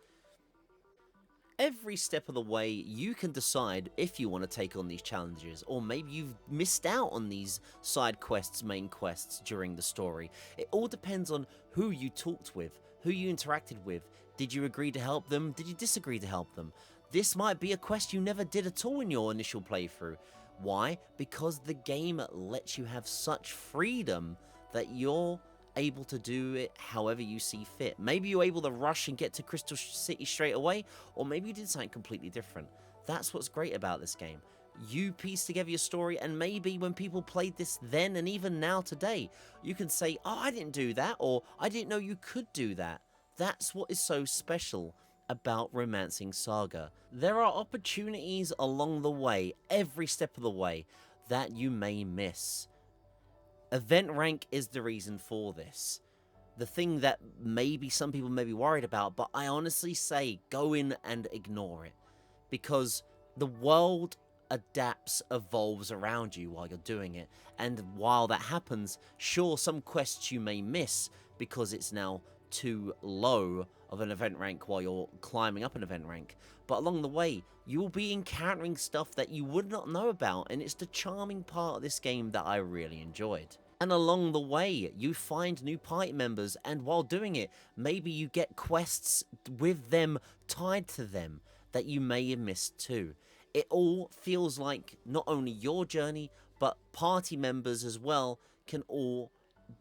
Every step of the way, you can decide if you want to take on these challenges, or maybe you've missed out on these side quests, main quests during the story. It all depends on who you talked with, who you interacted with. Did you agree to help them? Did you disagree to help them? This might be a quest you never did at all in your initial playthrough. Why? Because the game lets you have such freedom that you're able to do it however you see fit. Maybe you're able to rush and get to Crystal City straight away, or maybe you did something completely different. That's what's great about this game. You piece together your story, and maybe when people played this then and even now today, you can say, oh, I didn't do that, or I didn't know you could do that. That's what is so special about Romancing SsGa. There are opportunities along the way, every step of the way, that you may miss. Event rank is the reason for this. The thing that maybe some people may be worried about, but I honestly say go in and ignore it. Because the world adapts, evolves around you while you're doing it. And while that happens, sure, some quests you may miss because it's now too low of an event rank while you're climbing up an event rank, but along the way you will be encountering stuff that you would not know about, and it's the charming part of this game that I really enjoyed. And along the way you find new party members, and while doing it maybe you get quests with them tied to them that you may have missed too. It all feels like not only your journey, but party members as well can all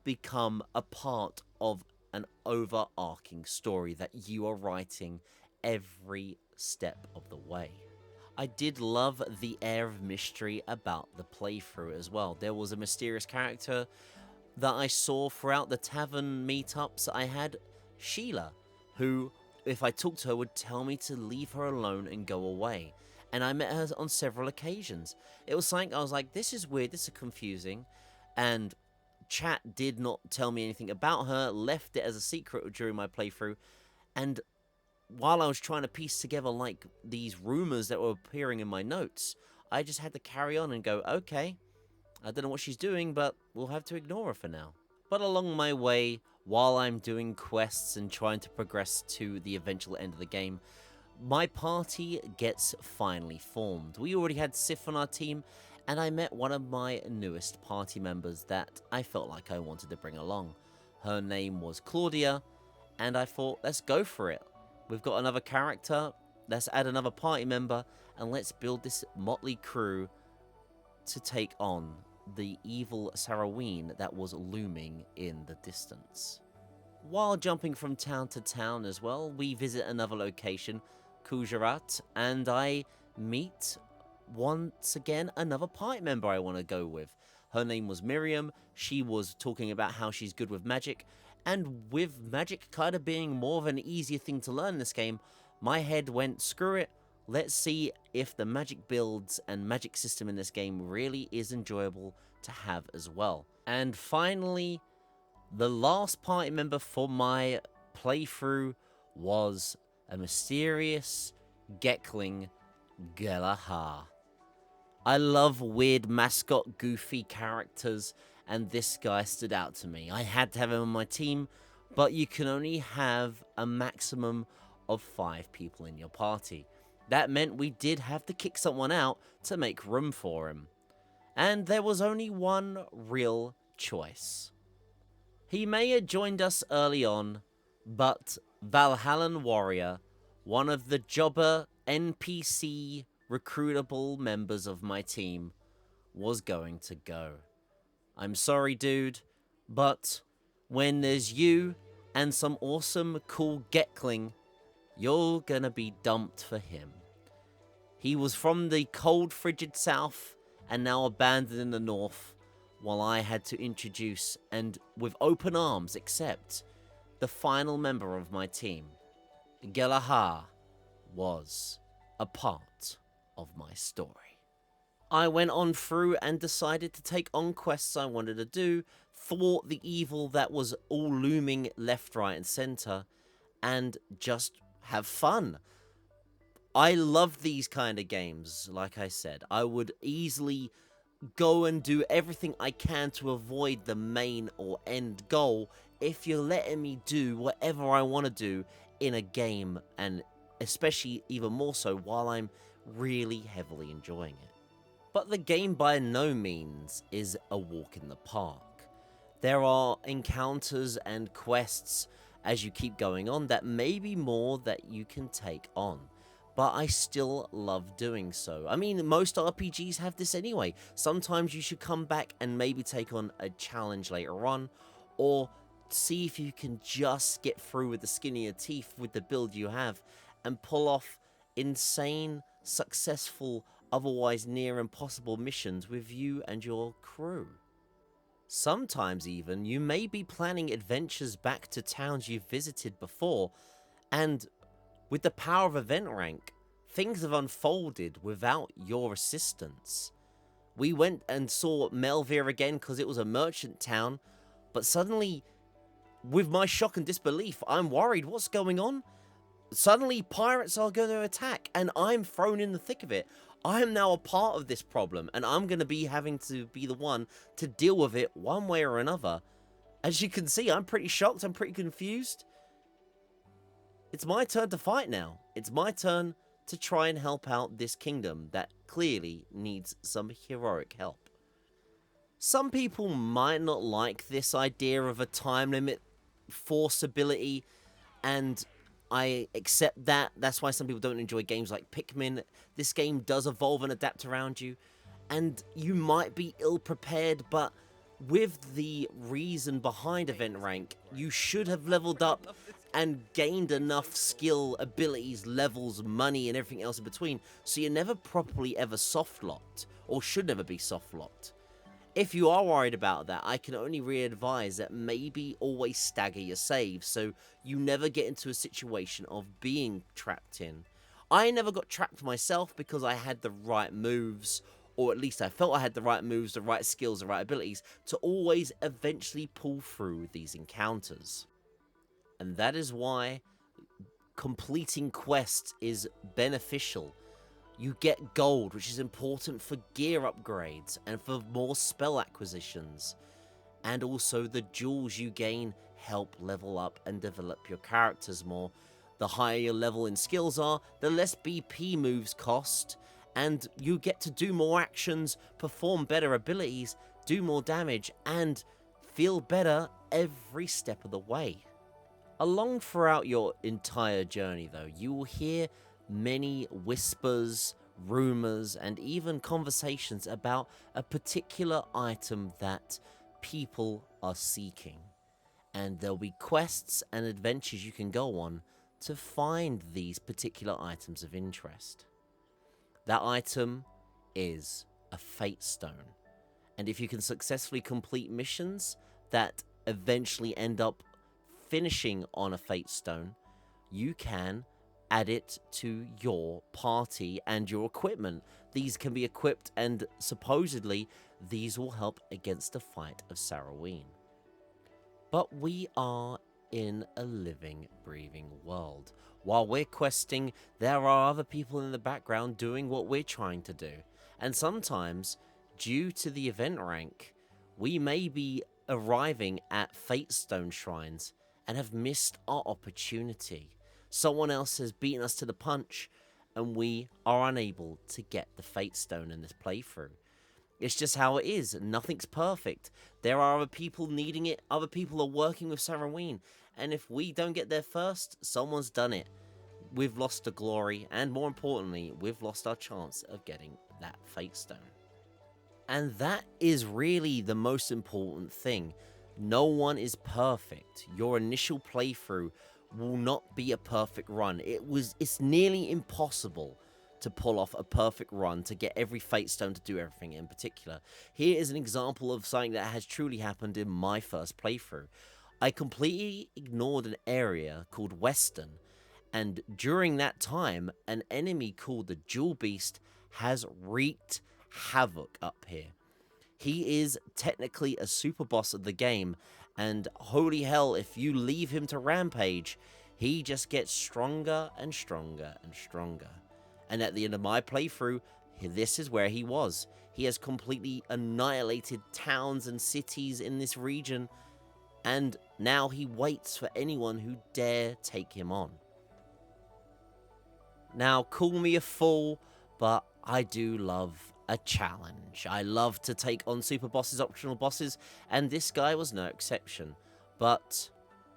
become a part of an overarching story that you are writing every step of the way. I did love the air of mystery about the playthrough as well. There was a mysterious character that I saw throughout the tavern meetups I had, Sheila, who, if I talked to her, would tell me to leave her alone and go away. And I met her on several occasions. It was something I was like, this is weird, this is confusing. And chat did not tell me anything about her, left it as a secret during my playthrough. And while I was trying to piece together like these rumors that were appearing in my notes, I just had to carry on and go, okay, I don't know what she's doing, but we'll have to ignore her for now. But along my way, while I'm doing quests and trying to progress to the eventual end of the game, my party gets finally formed. We already had Sif on our team, and I met one of my newest party members that I felt like I wanted to bring along. Her name was Claudia, and I thought, let's go for it. We've got another character, let's add another party member, and let's build this motley crew to take on the evil Saraween that was looming in the distance. While jumping from town to town as well, we visit another location, Gujarat, and I meet once again another party member I want to go with. Her name was Miriam. She was talking about how she's good with magic, and with magic kind of being more of an easier thing to learn in this game, my head went, screw it, let's see if the magic builds and magic system in this game really is enjoyable to have as well. And finally, the last party member for my playthrough was a mysterious Gekling Galahar. I love weird mascot goofy characters, and this guy stood out to me. I had to have him on my team, but you can only have a maximum of 5 people in your party. That meant we did have to kick someone out to make room for him. And there was only one real choice. He may have joined us early on, but Valhallan Warrior, one of the jobber NPC recruitable members of my team, was going to go. I'm sorry, dude, but when there's you and some awesome cool Gekling, you're gonna be dumped for him. He was from the cold, frigid south and now abandoned in the north, while I had to introduce and with open arms accept the final member of my team. Galahar was a part of my story. I went on through and decided to take on quests I wanted to do, thwart the evil that was all looming left, right, and center, and just have fun. I love these kind of games, like I said. I would easily go and do everything I can to avoid the main or end goal if you're letting me do whatever I want to do in a game, and especially even more so while I'm really heavily enjoying it. But the game by no means is a walk in the park. There are encounters and quests as you keep going on that may be more that you can take on, but I still love doing so. I mean, most RPGs have this anyway. Sometimes you should come back and maybe take on a challenge later on, or see if you can just get through with the skin of your teeth with the build you have and pull off insane, successful, otherwise near impossible missions with you and your crew. Sometimes even, you may be planning adventures back to towns you've visited before, and with the power of event rank, things have unfolded without your assistance. We went and saw Melvir again because it was a merchant town, but suddenly, with my shock and disbelief, I'm worried, what's going on? Suddenly, pirates are going to attack, and I'm thrown in the thick of it. I am now a part of this problem, and I'm going to be having to be the one to deal with it one way or another. As you can see, I'm pretty shocked, I'm pretty confused. it's my turn to fight now. It's my turn to try and help out this kingdom that clearly needs some heroic help. Some people might not like this idea of a time limit force ability, and I accept that. That's why some people don't enjoy games like Pikmin. This game does evolve and adapt around you, and you might be ill-prepared, but with the reason behind event rank, you should have leveled up and gained enough skill, abilities, levels, money, and everything else in between, so you're never properly ever soft-locked, or should never be soft-locked. If you are worried about that, I can only re-advise that maybe always stagger your saves, so you never get into a situation of being trapped in. I never got trapped myself because I had the right moves, or at least I felt I had the right moves, the right skills, the right abilities, to always eventually pull through these encounters. And that is why completing quests is beneficial. You get gold, which is important for gear upgrades and for more spell acquisitions. And also the jewels you gain help level up and develop your characters more. The higher your level in skills are, the less BP moves cost, and you get to do more actions, perform better abilities, do more damage, and feel better every step of the way. Along throughout your entire journey, though, you will hear many whispers, rumors, and even conversations about a particular item that people are seeking. And there'll be quests and adventures you can go on to find these particular items of interest. That item is a Fate Stone. And if you can successfully complete missions that eventually end up finishing on a Fate Stone, you can add it to your party and your equipment. These can be equipped, and supposedly these will help against the fight of Sarroween. But we are in a living, breathing world. While we're questing, there are other people in the background doing what we're trying to do. And sometimes, due to the event rank, we may be arriving at Fate Stone shrines and have missed our opportunity. Someone else has beaten us to the punch, and we are unable to get the Fate Stone in this playthrough. It's just how it is. Nothing's perfect. There are other people needing it. Other people are working with Sarroween. And if we don't get there first, someone's done it. We've lost the glory, and more importantly, we've lost our chance of getting that Fate Stone. And that is really the most important thing. No one is perfect. Your initial playthrough will not be a perfect run. It's nearly impossible to pull off a perfect run to get every Fate Stone to do everything in particular. Here is an example of something that has truly happened in my first playthrough. I completely ignored an area called Western, and during that time, an enemy called the Jewel Beast has wreaked havoc up here. He is technically a super boss of the game, and holy hell, if you leave him to rampage, he just gets stronger and stronger and stronger. And at the end of my playthrough, this is where he was. He has completely annihilated towns and cities in this region, and now he waits for anyone who dare take him on. Now, call me a fool, but I do love a challenge. I love to take on super bosses, optional bosses, and this guy was no exception. But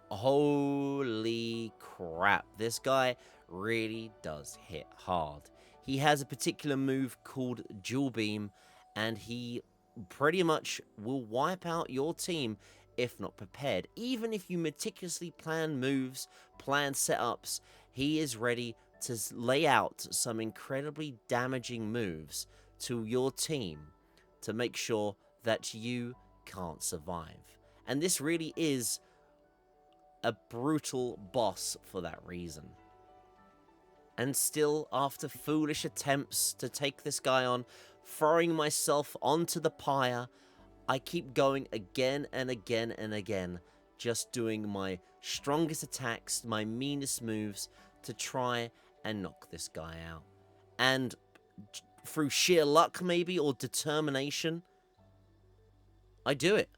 holy crap, this guy really does hit hard. He has a particular move called Jewel Beam, and he pretty much will wipe out your team if not prepared. Even if you meticulously plan moves, plan setups, he is ready to lay out some incredibly damaging moves to your team to make sure that you can't survive. And this really is a brutal boss for that reason. And still, after foolish attempts to take this guy on, throwing myself onto the pyre, I keep going again and again and again, just doing my strongest attacks, my meanest moves to try and knock this guy out. And through sheer luck maybe, or determination, I do it.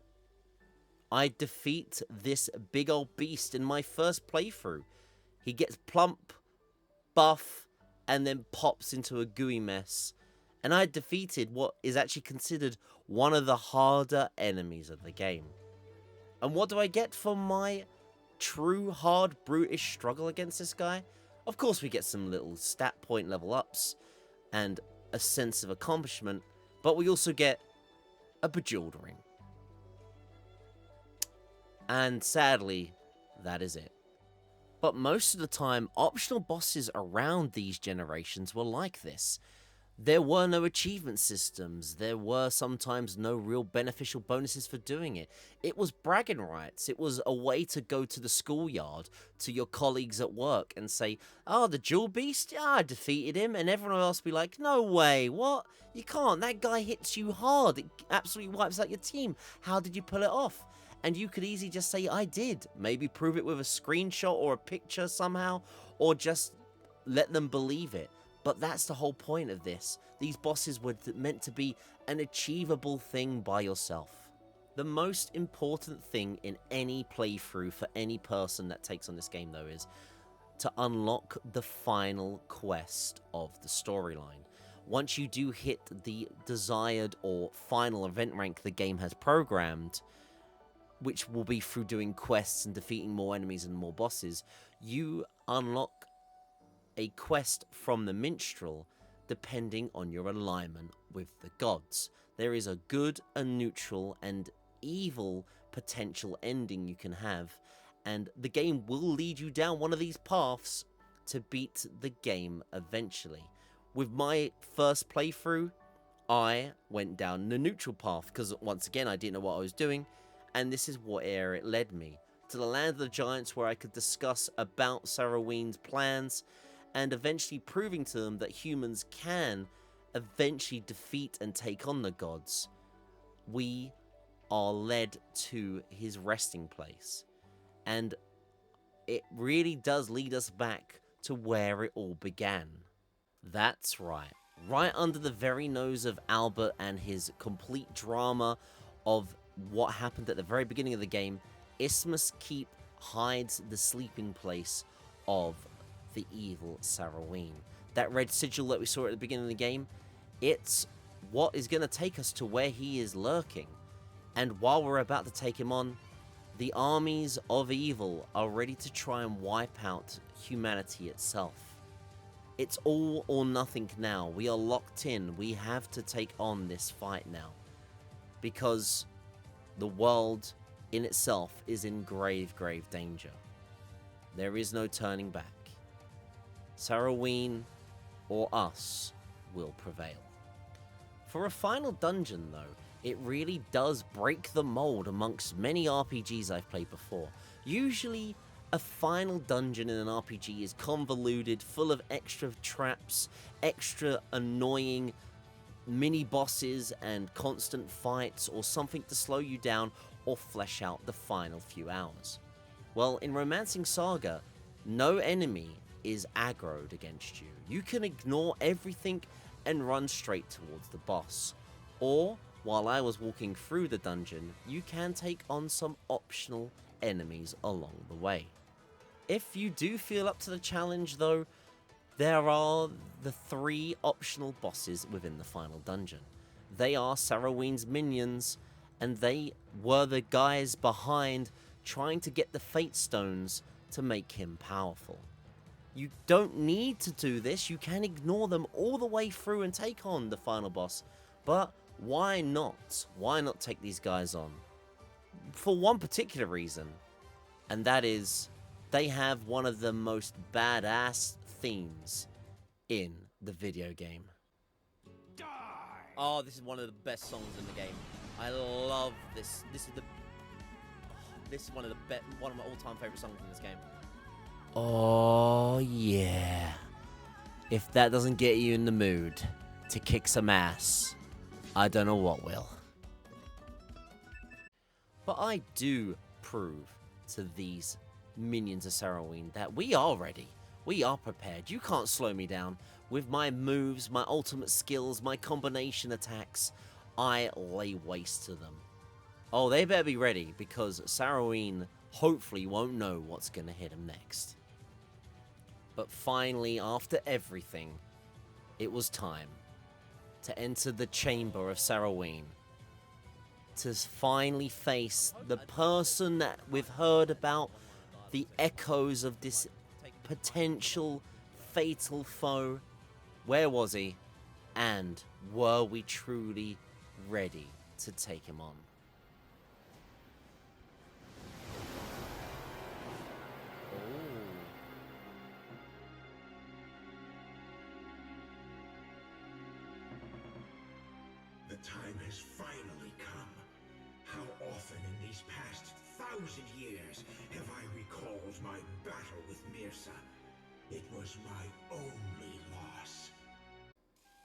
I defeat this big old beast in my first playthrough. He gets plump, buff, and then pops into a gooey mess. And I defeated what is actually considered one of the harder enemies of the game. And what do I get for my true hard brutish struggle against this guy? Of course we get some little stat point level ups and a sense of accomplishment, but we also get a Bejeweled ring. And sadly, that is it. But most of the time, optional bosses around these generations were like this. There were no achievement systems, there were sometimes no real beneficial bonuses for doing it. It was bragging rights, it was a way to go to the schoolyard, to your colleagues at work and say, "Oh, the Jewel Beast? Yeah, I defeated him," and everyone else be like, "No way, what? You can't, that guy hits you hard, it absolutely wipes out your team, how did you pull it off?" And you could easily just say, "I did," maybe prove it with a screenshot or a picture somehow, or just let them believe it. But that's the whole point of this. These bosses were meant to be an achievable thing by yourself. The most important thing in any playthrough for any person that takes on this game, though, is to unlock the final quest of the storyline. Once you do hit the desired or final event rank the game has programmed, which will be through doing quests and defeating more enemies and more bosses, you unlock a quest from the minstrel depending on your alignment with the gods. There is a good, a neutral, and evil potential ending you can have, and the game will lead you down one of these paths to beat the game eventually. With my first playthrough, I went down the neutral path because once again I didn't know what I was doing, and this is where it led me to the land of the giants, where I could discuss about Sarahween's plans and eventually proving to them that humans can eventually defeat and take on the gods. We are led to his resting place, and it really does lead us back to where it all began. That's right, right under the very nose of Albert and his complete drama of what happened at the very beginning of the game, Isthmus Keep hides the sleeping place of the evil Sarahween. That red sigil that we saw at the beginning of the game, it's what is going to take us to where he is lurking. And while we're about to take him on, the armies of evil are ready to try and wipe out humanity itself. It's all or nothing now. We are locked in. We have to take on this fight now, because the world in itself is in grave, grave danger. There is no turning back. Sarahween or us will prevail. For a final dungeon, though, it really does break the mold amongst many RPGs I've played before. Usually, a final dungeon in an RPG is convoluted, full of extra traps, extra annoying mini-bosses and constant fights, or something to slow you down or flesh out the final few hours. Well, in Romancing SsGa, no enemy is aggroed against you. You can ignore everything and run straight towards the boss. Or, while I was walking through the dungeon, you can take on some optional enemies along the way. If you do feel up to the challenge, though, there are the 3 optional bosses within the final dungeon. They are Sarahween's minions, and they were the guys behind trying to get the Fate Stones to make him powerful. You don't need to do this, you can ignore them all the way through and take on the final boss, but why not? Why not take these guys on? For one particular reason, and that is, they have one of the most badass themes in the video game. Die! Oh, this is one of the best songs in the game. I love this. This is one of my all-time favorite songs in this game. Oh yeah. If that doesn't get you in the mood to kick some ass, I don't know what will. But I do prove to these minions of Sarahween that we are ready. We are prepared. You can't slow me down. With my moves, my ultimate skills, my combination attacks, I lay waste to them. Oh, they better be ready, because Sarahween hopefully won't know what's going to hit him next. But finally, after everything, it was time to enter the chamber of Saraween, to finally face the person that we've heard about, the echoes of this potential fatal foe. Where was he? And were we truly ready to take him on? The time has finally come. How often in these past 1,000 years have I recalled my battle with Mirza? It was my only loss.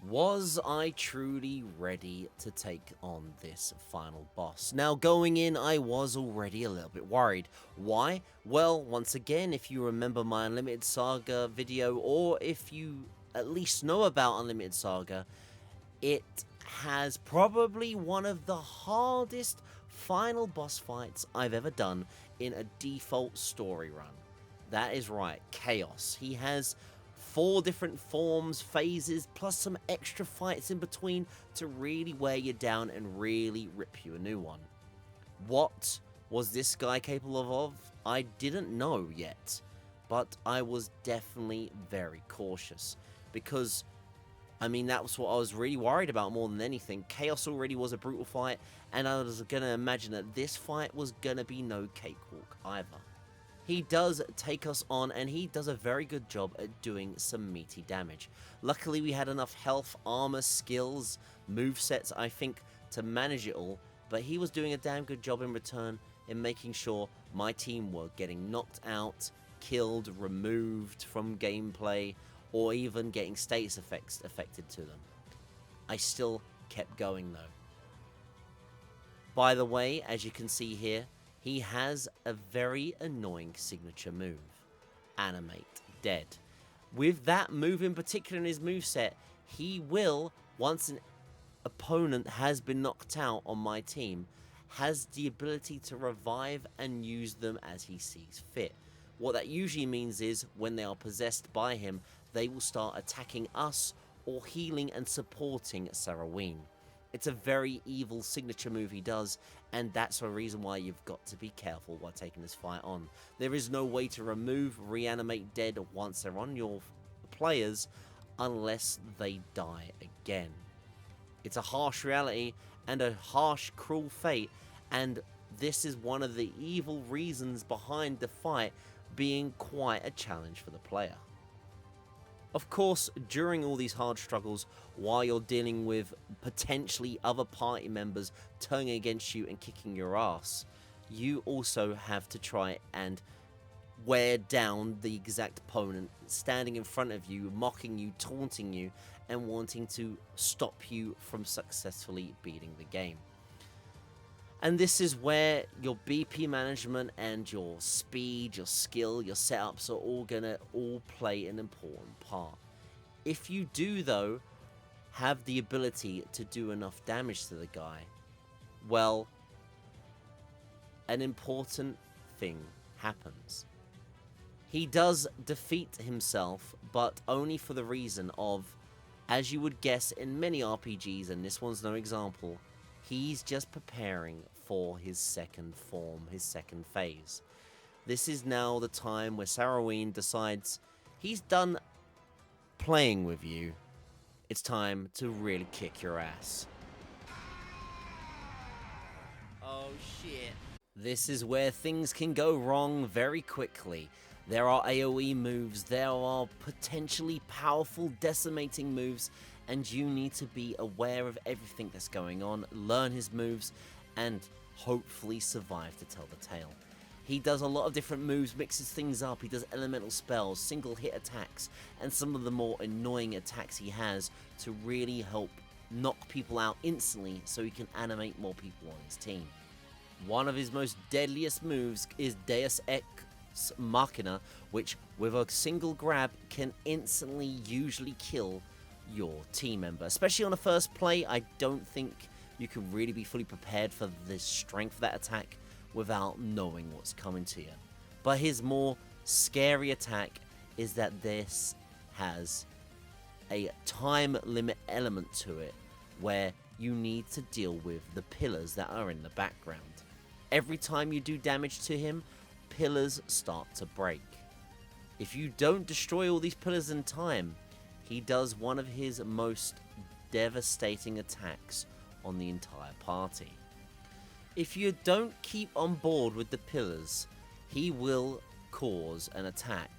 Was I truly ready to take on this final boss? Now, going in, I was already a little bit worried. Why? Well, once again, if you remember my Unlimited SaGa video, or if you at least know about Unlimited SaGa, it has probably one of the hardest final boss fights I've ever done in a default story run. That is right, Chaos. He has 4 different forms, phases, plus some extra fights in between to really wear you down and really rip you a new one. What was this guy capable of? I didn't know yet, but I was definitely very cautious because, I mean, that was what I was really worried about more than anything. Chaos already was a brutal fight, and I was going to imagine that this fight was going to be no cakewalk either. He does take us on, and he does a very good job at doing some meaty damage. Luckily, we had enough health, armor, skills, movesets, I think, to manage it all, but he was doing a damn good job in return in making sure my team were getting knocked out, killed, removed from gameplay, or even getting status effects affected to them. I still kept going though. By the way, as you can see here, he has a very annoying signature move, Animate Dead. With that move in particular in his moveset, he will, once an opponent has been knocked out on my team, has the ability to revive and use them as he sees fit. What that usually means is, when they are possessed by him, they will start attacking us or healing and supporting Saraween. It's a very evil signature move he does, and that's a reason why you've got to be careful while taking this fight on. There is no way to remove Reanimate Dead once they're on your players unless they die again. It's a harsh reality and a harsh, cruel fate, and this is one of the evil reasons behind the fight being quite a challenge for the player. Of course, during all these hard struggles, while you're dealing with potentially other party members turning against you and kicking your ass, you also have to try and wear down the exact opponent standing in front of you, mocking you, taunting you, and wanting to stop you from successfully beating the game. And this is where your BP management and your speed, your skill, your setups are all gonna play an important part. If you do, though, have the ability to do enough damage to the guy, well, an important thing happens. He does defeat himself, but only for the reason of, as you would guess in many RPGs, and this one's no example, he's just preparing for his second form, his second phase. This is now the time where Saraween decides he's done playing with you. It's time to really kick your ass. Oh shit. This is where things can go wrong very quickly. There are AoE moves, there are potentially powerful decimating moves, and you need to be aware of everything that's going on, learn his moves, and hopefully survive to tell the tale. He does a lot of different moves, mixes things up, he does elemental spells, single hit attacks, and some of the more annoying attacks he has to really help knock people out instantly so he can animate more people on his team. One of his most deadliest moves is Deus Ex Machina, which with a single grab can instantly usually kill your team member. Especially on a first play, I don't think you can really be fully prepared for the strength of that attack without knowing what's coming to you. But his more scary attack is that this has a time limit element to it where you need to deal with the pillars that are in the background. Every time you do damage to him, pillars start to break. If you don't destroy all these pillars in time, he does one of his most devastating attacks on the entire party. If you don't keep on board with the pillars, he will cause an attack,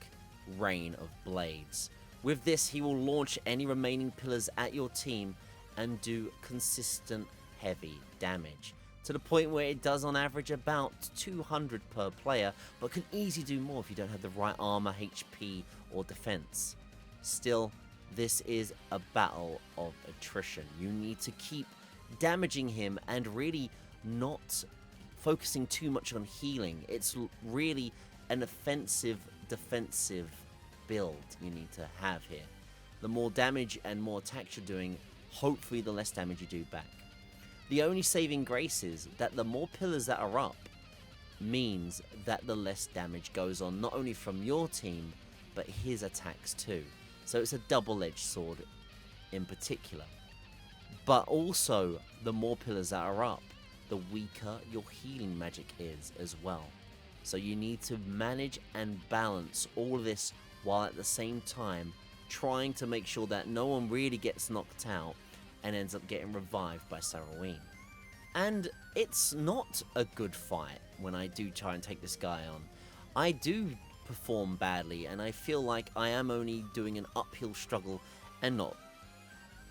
Rain of Blades. With this, he will launch any remaining pillars at your team and do consistent heavy damage, to the point where it does on average about 200 per player, but can easily do more if you don't have the right armor, HP, or defense. Still, this is a battle of attrition. You need to keep damaging him and really not focusing too much on healing. It's really an offensive defensive build you need to have here. The more damage and more attacks you're doing, hopefully the less damage you do back. The only saving grace is that the more pillars that are up means that the less damage goes on, not only from your team, but his attacks too. So it's a double-edged sword in particular. But also, the more pillars that are up, the weaker your healing magic is as well. So you need to manage and balance all of this while at the same time trying to make sure that no one really gets knocked out and ends up getting revived by Saraween. And it's not a good fight when I do try and take this guy on. I do perform badly, and I feel like I am only doing an uphill struggle and not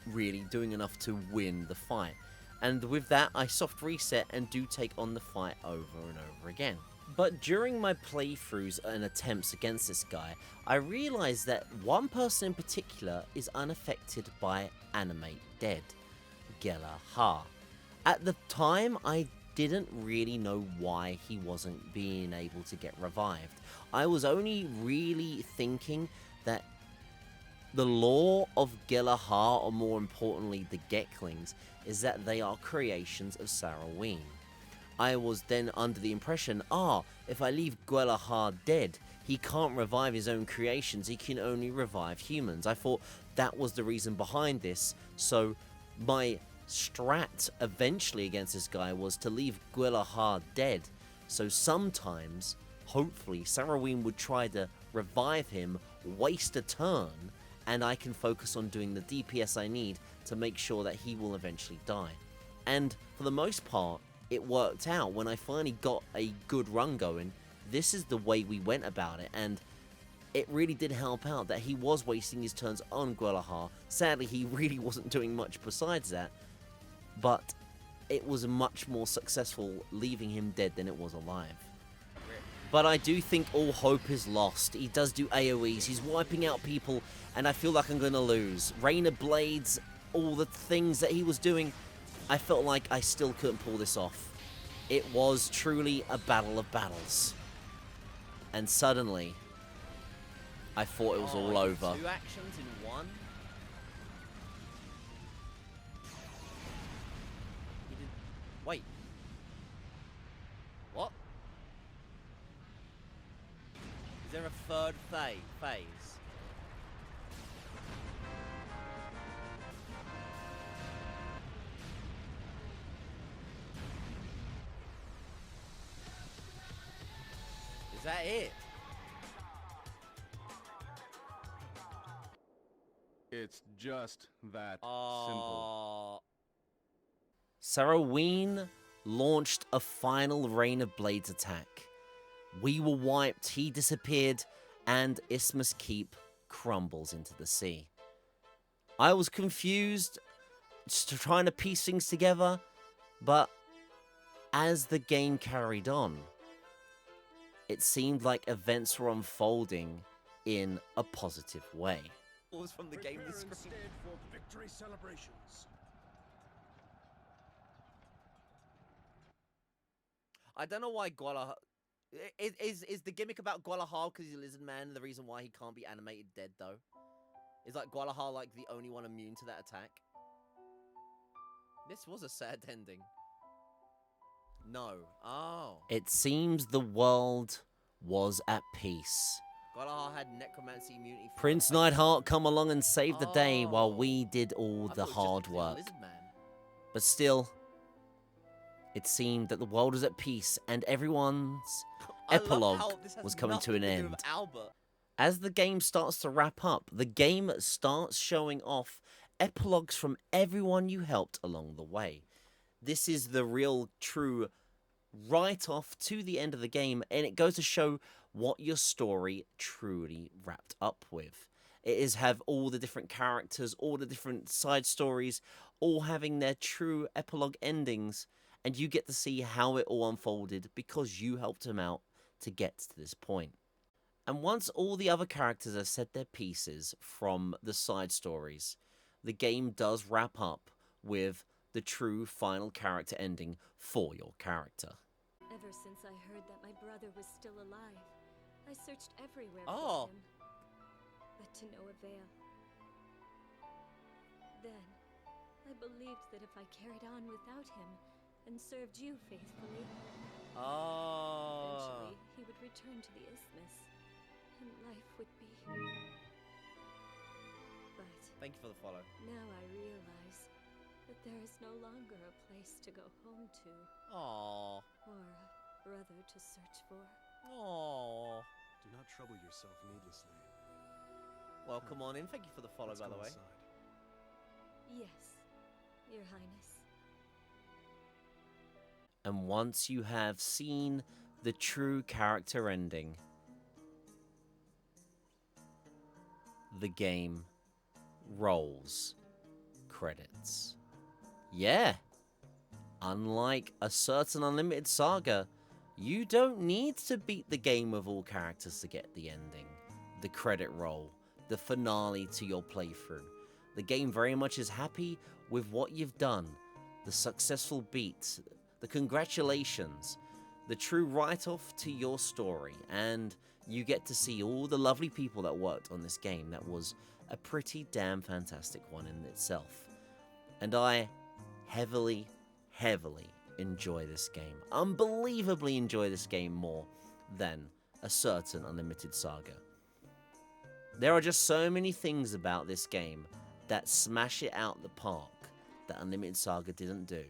really doing enough to win the fight. And with that, I soft reset and do take on the fight over and over again. But during my playthroughs and attempts against this guy, I realized that one person in particular is unaffected by Animate Dead, Gelahar. At the time, I didn't really know why he wasn't being able to get revived. I was only really thinking that the lore of Gelahar, or more importantly the Geklings, is that they are creations of Saraween. I was then under the impression, if I leave Gelahar dead, he can't revive his own creations, he can only revive humans. I thought that was the reason behind this, so my strat eventually against this guy was to leave Gelahar dead. So sometimes, hopefully, Saraween would try to revive him, waste a turn, and I can focus on doing the DPS I need to make sure that he will eventually die. And for the most part, it worked out. When I finally got a good run going, this is the way we went about it, and it really did help out that he was wasting his turns on Gelahar. Sadly, he really wasn't doing much besides that, but it was much more successful leaving him dead than it was alive. But I do think all hope is lost. He does do AoEs, he's wiping out people, and I feel like I'm gonna lose. Rain of Blades, all the things that he was doing, I felt like I still couldn't pull this off. It was truly a battle of battles. And suddenly, I thought it was all over. 2 actions in one? He did... Wait. What? Is there a third phase? Is that it? It's just that simple. Saraween launched a final Rain of Blades attack. We were wiped, he disappeared, and Isthmus Keep crumbles into the sea. I was confused, just trying to piece things together, but as the game carried on, it seemed like events were unfolding in a positive way. Was from the game Prepare this instead for victory celebrations. I don't know why Gelahar... Is the gimmick about Gelahar because he's a lizard man the reason why he can't be animated dead, though? Is like Gelahar like the only one immune to that attack? This was a sad ending. No. Oh. It seems the world was at peace. Guadalajara had necromancy immunity. For Prince like, Neidhart come along and saved the day while Oh. we did all I the thought it was just hard the work. Lizard Man. But still, it seemed that the world was at peace and everyone's I love epilogue how this has was coming to nothing an do end. with Albert. As the game starts to wrap up, the game starts showing off epilogues from everyone you helped along the way. This is the real, true write-off to the end of the game, and it goes to show what your story truly wrapped up with. It is have all the different characters, all the different side stories, all having their true epilogue endings, and you get to see how it all unfolded because you helped them out to get to this point. And once all the other characters have said their pieces from the side stories, the game does wrap up with the true final character ending for your character. Ever since I heard that my brother was still alive, I searched everywhere Oh. for him, but to no avail. Then, I believed that if I carried on without him and served you faithfully, Oh. eventually he would return to the Isthmus, and life would be... But Thank you for the follow. now I realize that there is no longer a place to go home to, Aww. or a brother to search for. Aww. Do not trouble yourself needlessly. Welcome on in. Thank you for the follow, Let's by go the way. inside. Yes, Your Highness. And once you have seen the true character ending, the game rolls credits. Yeah, unlike a certain Unlimited SsGa, you don't need to beat the game with all characters to get the ending, the credit roll, the finale to your playthrough. The game very much is happy with what you've done, the successful beats, the congratulations, the true write-off to your story, and you get to see all the lovely people that worked on this game. That was a pretty damn fantastic one in itself. And I heavily enjoy this game. Unbelievably enjoy this game more than a certain Unlimited SsGa. There are just so many things about this game that smash it out the park that Unlimited SsGa didn't do,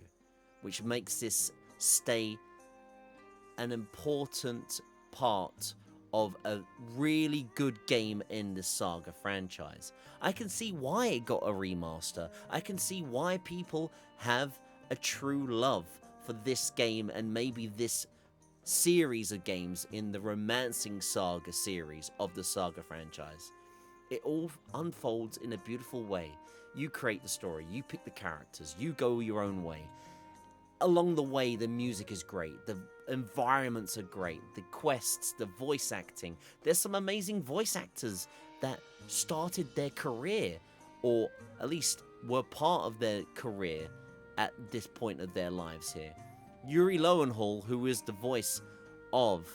which makes this stay an important part of a really good game in the SsGa franchise. I can see why it got a remaster. I can see why people have a true love for this game and maybe this series of games in the Romancing SsGa series of the SsGa franchise. It all unfolds in a beautiful way. You create the story, you pick the characters, you go your own way. Along the way, the music is great, the environments are great, the quests, the voice acting. There's some amazing voice actors that started their career, or at least were part of their career at this point of their lives here. Yuri Lowenhall, who is the voice of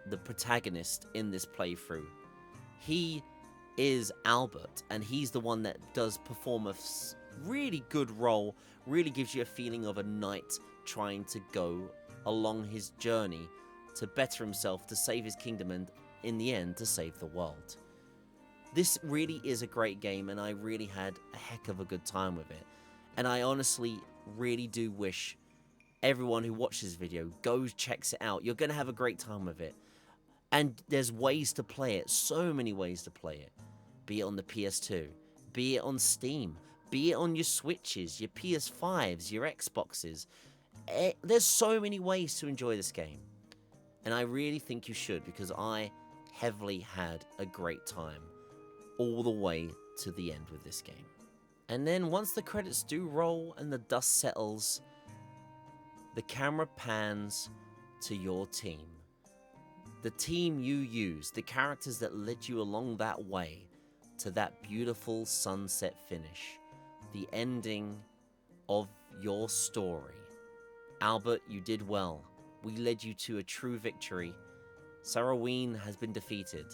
the protagonist in this playthrough, he is Albert, and he's the one that does perform a really good role, really gives you a feeling of a knight trying to go along his journey to better himself, to save his kingdom, and in the end, to save the world. This really is a great game, and I really had a heck of a good time with it. And I honestly really do wish everyone who watches this video goes, checks it out. You're going to have a great time with it. And there's ways to play it, so many ways to play it. Be it on the PS2, be it on Steam, be it on your Switches, your PS5s, your Xboxes. There's so many ways to enjoy this game. And I really think you should, because I heavily had a great time all the way to the end with this game. And then once the credits do roll and the dust settles, the camera pans to your team. The team you used, the characters that led you along that way to that beautiful sunset finish, the ending of your story. Albert, you did well. We led you to a true victory. Saraween has been defeated,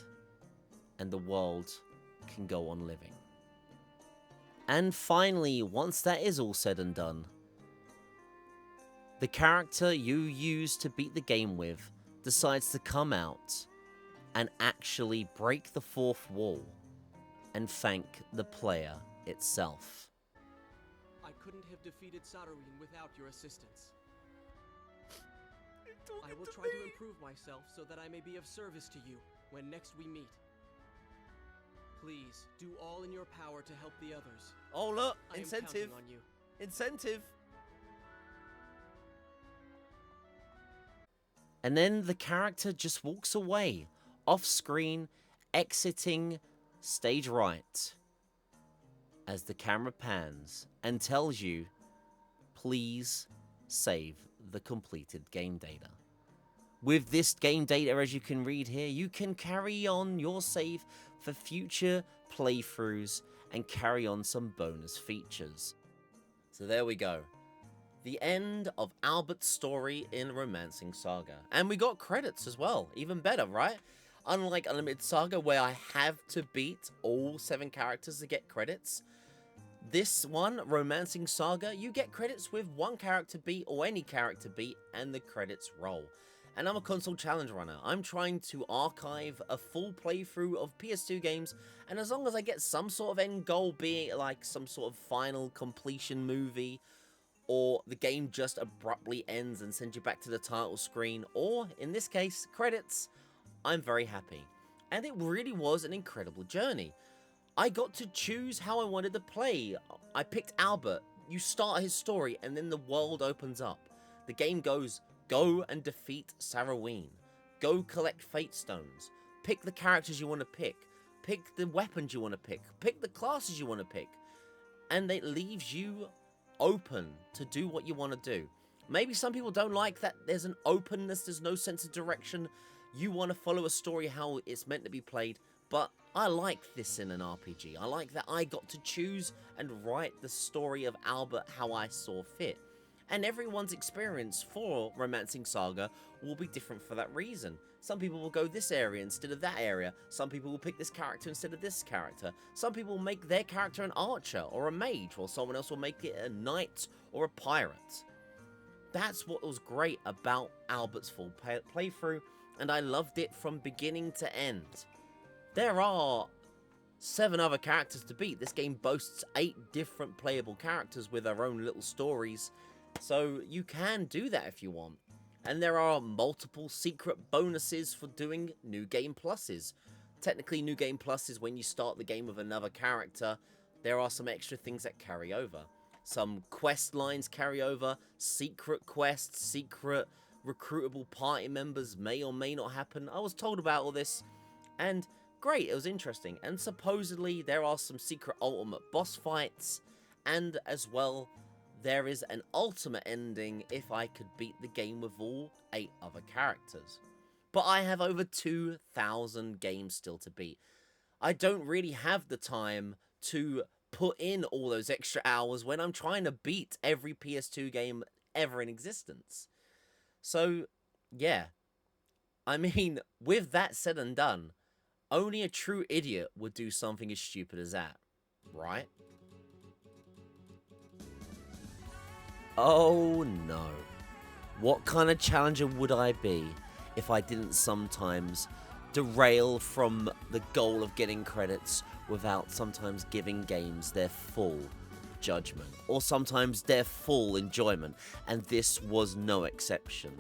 and the world can go on living. And finally, once that is all said and done, the character you used to beat the game with decides to come out and actually break the fourth wall and thank the player itself. I couldn't have defeated Sarwin without your assistance. I will try to improve myself so that I may be of service to you when next we meet. Please, do all in your power to help the others. Oh look, I am incentive. counting on you. Incentive. And then the character just walks away, off screen, exiting stage right, as the camera pans and tells you, please save the completed game data. With this game data, as you can read here, you can carry on your save for future playthroughs and carry on some bonus features. So there we go. The end of Albert's story in Romancing SsGa. And we got credits as well. Even better, right? Unlike Unlimited SsGa, where I have to beat all 7 characters to get credits, this one, Romancing SsGa, you get credits with 1 character beat or any character beat, and the credits roll. And I'm a console challenge runner. I'm trying to archive a full playthrough of PS2 games, and as long as I get some sort of end goal, be it like some sort of final completion movie, or the game just abruptly ends and sends you back to the title screen, or in this case, credits, I'm very happy. And it really was an incredible journey. I got to choose how I wanted to play. I picked Albert. You start his story, and then the world opens up. The game goes, go and defeat Sarwin. Go collect Fate Stones. Pick the characters you want to pick. Pick the weapons you want to pick. Pick the classes you want to pick. And it leaves you open to do what you want to do. Maybe some people don't like that there's an openness, there's no sense of direction. You want to follow a story how it's meant to be played. But I like this in an RPG. I like that I got to choose and write the story of Albert how I saw fit. And everyone's experience for Romancing SsGa will be different for that reason. Some people will go this area instead of that area. Some people will pick this character instead of this character. Some people will make their character an archer or a mage, while someone else will make it a knight or a pirate. That's what was great about Albert's full playthrough, and I loved it from beginning to end. There are 7 other characters to beat. This game boasts 8 different playable characters with their own little stories, so you can do that if you want. And there are multiple secret bonuses for doing New Game Pluses. Technically, New Game Plus is when you start the game with another character. There are some extra things that carry over. Some quest lines carry over, secret quests, secret recruitable party members may or may not happen. I was told about all this, and great, it was interesting. And supposedly there are some secret ultimate boss fights, and as well, there is an ultimate ending if I could beat the game with all 8 other characters. But I have over 2,000 games still to beat. I don't really have the time to put in all those extra hours when I'm trying to beat every PS2 game ever in existence. So, yeah. I mean, with that said and done, only a true idiot would do something as stupid as that, right? Oh no. What kind of challenger would I be if I didn't sometimes derail from the goal of getting credits without sometimes giving games their full judgment, or sometimes their full enjoyment, and this was no exception.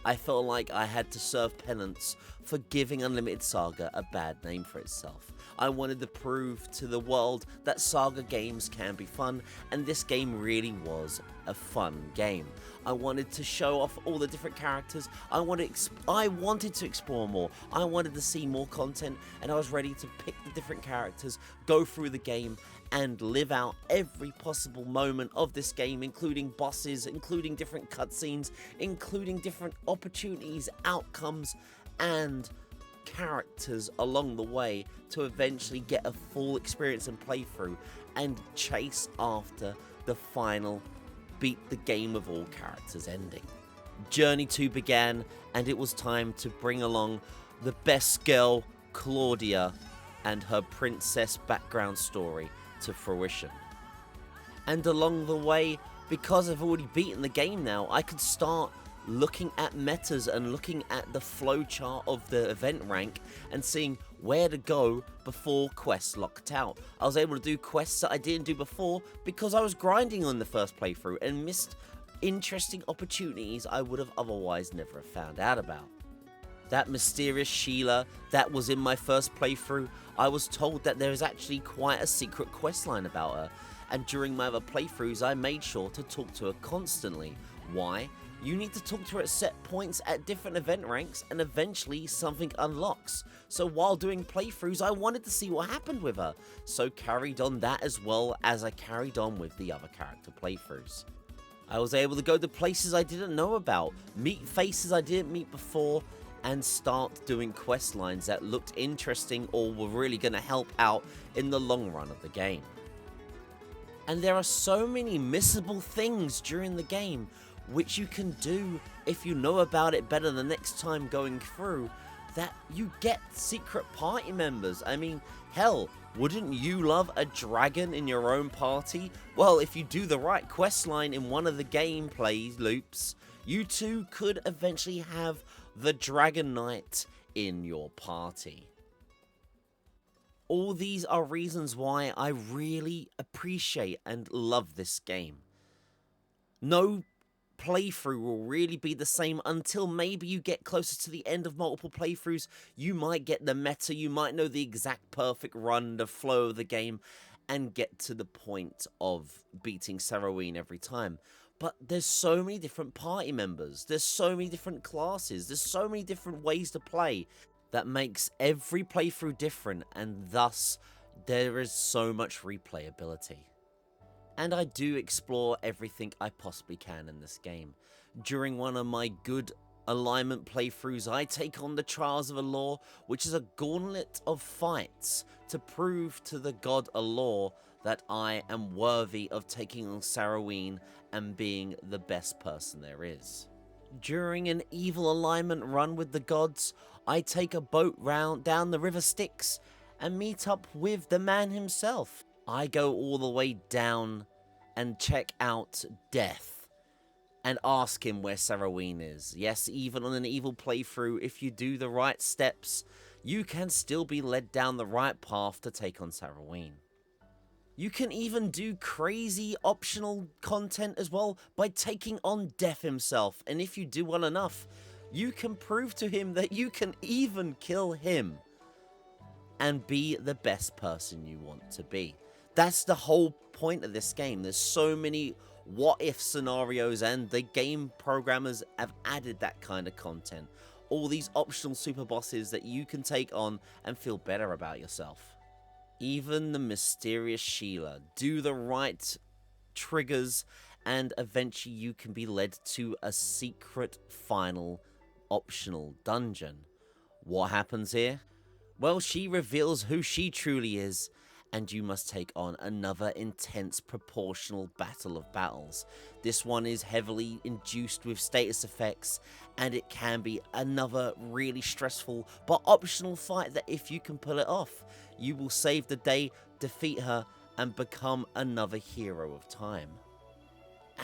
I felt like I had to serve penance for giving Unlimited SsGa a bad name for itself. I wanted to prove to the world that SsGa games can be fun, and this game really was a fun game. I wanted to show off all the different characters. I wanted to explore more. I wanted to see more content, and I was ready to pick the different characters, go through the game, and live out every possible moment of this game, including bosses, including different cutscenes, including different opportunities, outcomes, and characters along the way to eventually get a full experience and playthrough and chase after the final beat the game with all characters ending. Journey 2 began, and it was time to bring along the best girl, Claudia, and her princess background story to fruition. And along the way, because I've already beaten the game now, I could start looking at metas and looking at the flowchart of the event rank and seeing where to go before quests locked out. I was able to do quests that I didn't do before because I was grinding on the first playthrough and missed interesting opportunities I would have otherwise never found out about. That mysterious Sheila that was in my first playthrough, I was told that there is actually quite a secret questline about her, and during my other playthroughs I made sure to talk to her constantly. Why? You need to talk to her at set points at different event ranks, and eventually something unlocks. So while doing playthroughs, I wanted to see what happened with her, so carried on that as well as I carried on with the other character playthroughs. I was able to go to places I didn't know about, meet faces I didn't meet before, and start doing quest lines that looked interesting or were really going to help out in the long run of the game. And there are so many missable things during the game which you can do if you know about it better the next time going through, that you get secret party members. I mean, hell, wouldn't you love a dragon in your own party? Well, if you do the right questline in one of the gameplay loops, you too could eventually have the Dragon Knight in your party. All these are reasons why I really appreciate and love this game. No playthrough will really be the same until maybe you get closer to the end of multiple playthroughs. You might get the meta, you might know the exact perfect run, the flow of the game, and get to the point of beating Saroween every time. But there's so many different party members, there's so many different classes, there's so many different ways to play that makes every playthrough different, and thus there is so much replayability. And I do explore everything I possibly can in this game. During one of my good alignment playthroughs, I take on the Trials of Allure, which is a gauntlet of fights to prove to the god Allure that I am worthy of taking on Saroween and being the best person there is. During an evil alignment run with the gods, I take a boat round down the River Styx and meet up with the man himself. I go all the way down and check out Death and ask him where Saroween is. Yes, even on an evil playthrough, if you do the right steps, you can still be led down the right path to take on Saroween. You can even do crazy optional content as well by taking on Death himself, and if you do well enough, you can prove to him that you can even kill him and be the best person you want to be. That's the whole point of this game. There's so many what-if scenarios, and the game programmers have added that kind of content. All these optional super bosses that you can take on and feel better about yourself. Even the mysterious Sheila. Do the right triggers and eventually you can be led to a secret final optional dungeon. What happens here? Well, she reveals who she truly is, and you must take on another intense proportional battle of battles. This one is heavily induced with status effects, and it can be another really stressful but optional fight that if you can pull it off, you will save the day, defeat her, and become another hero of time.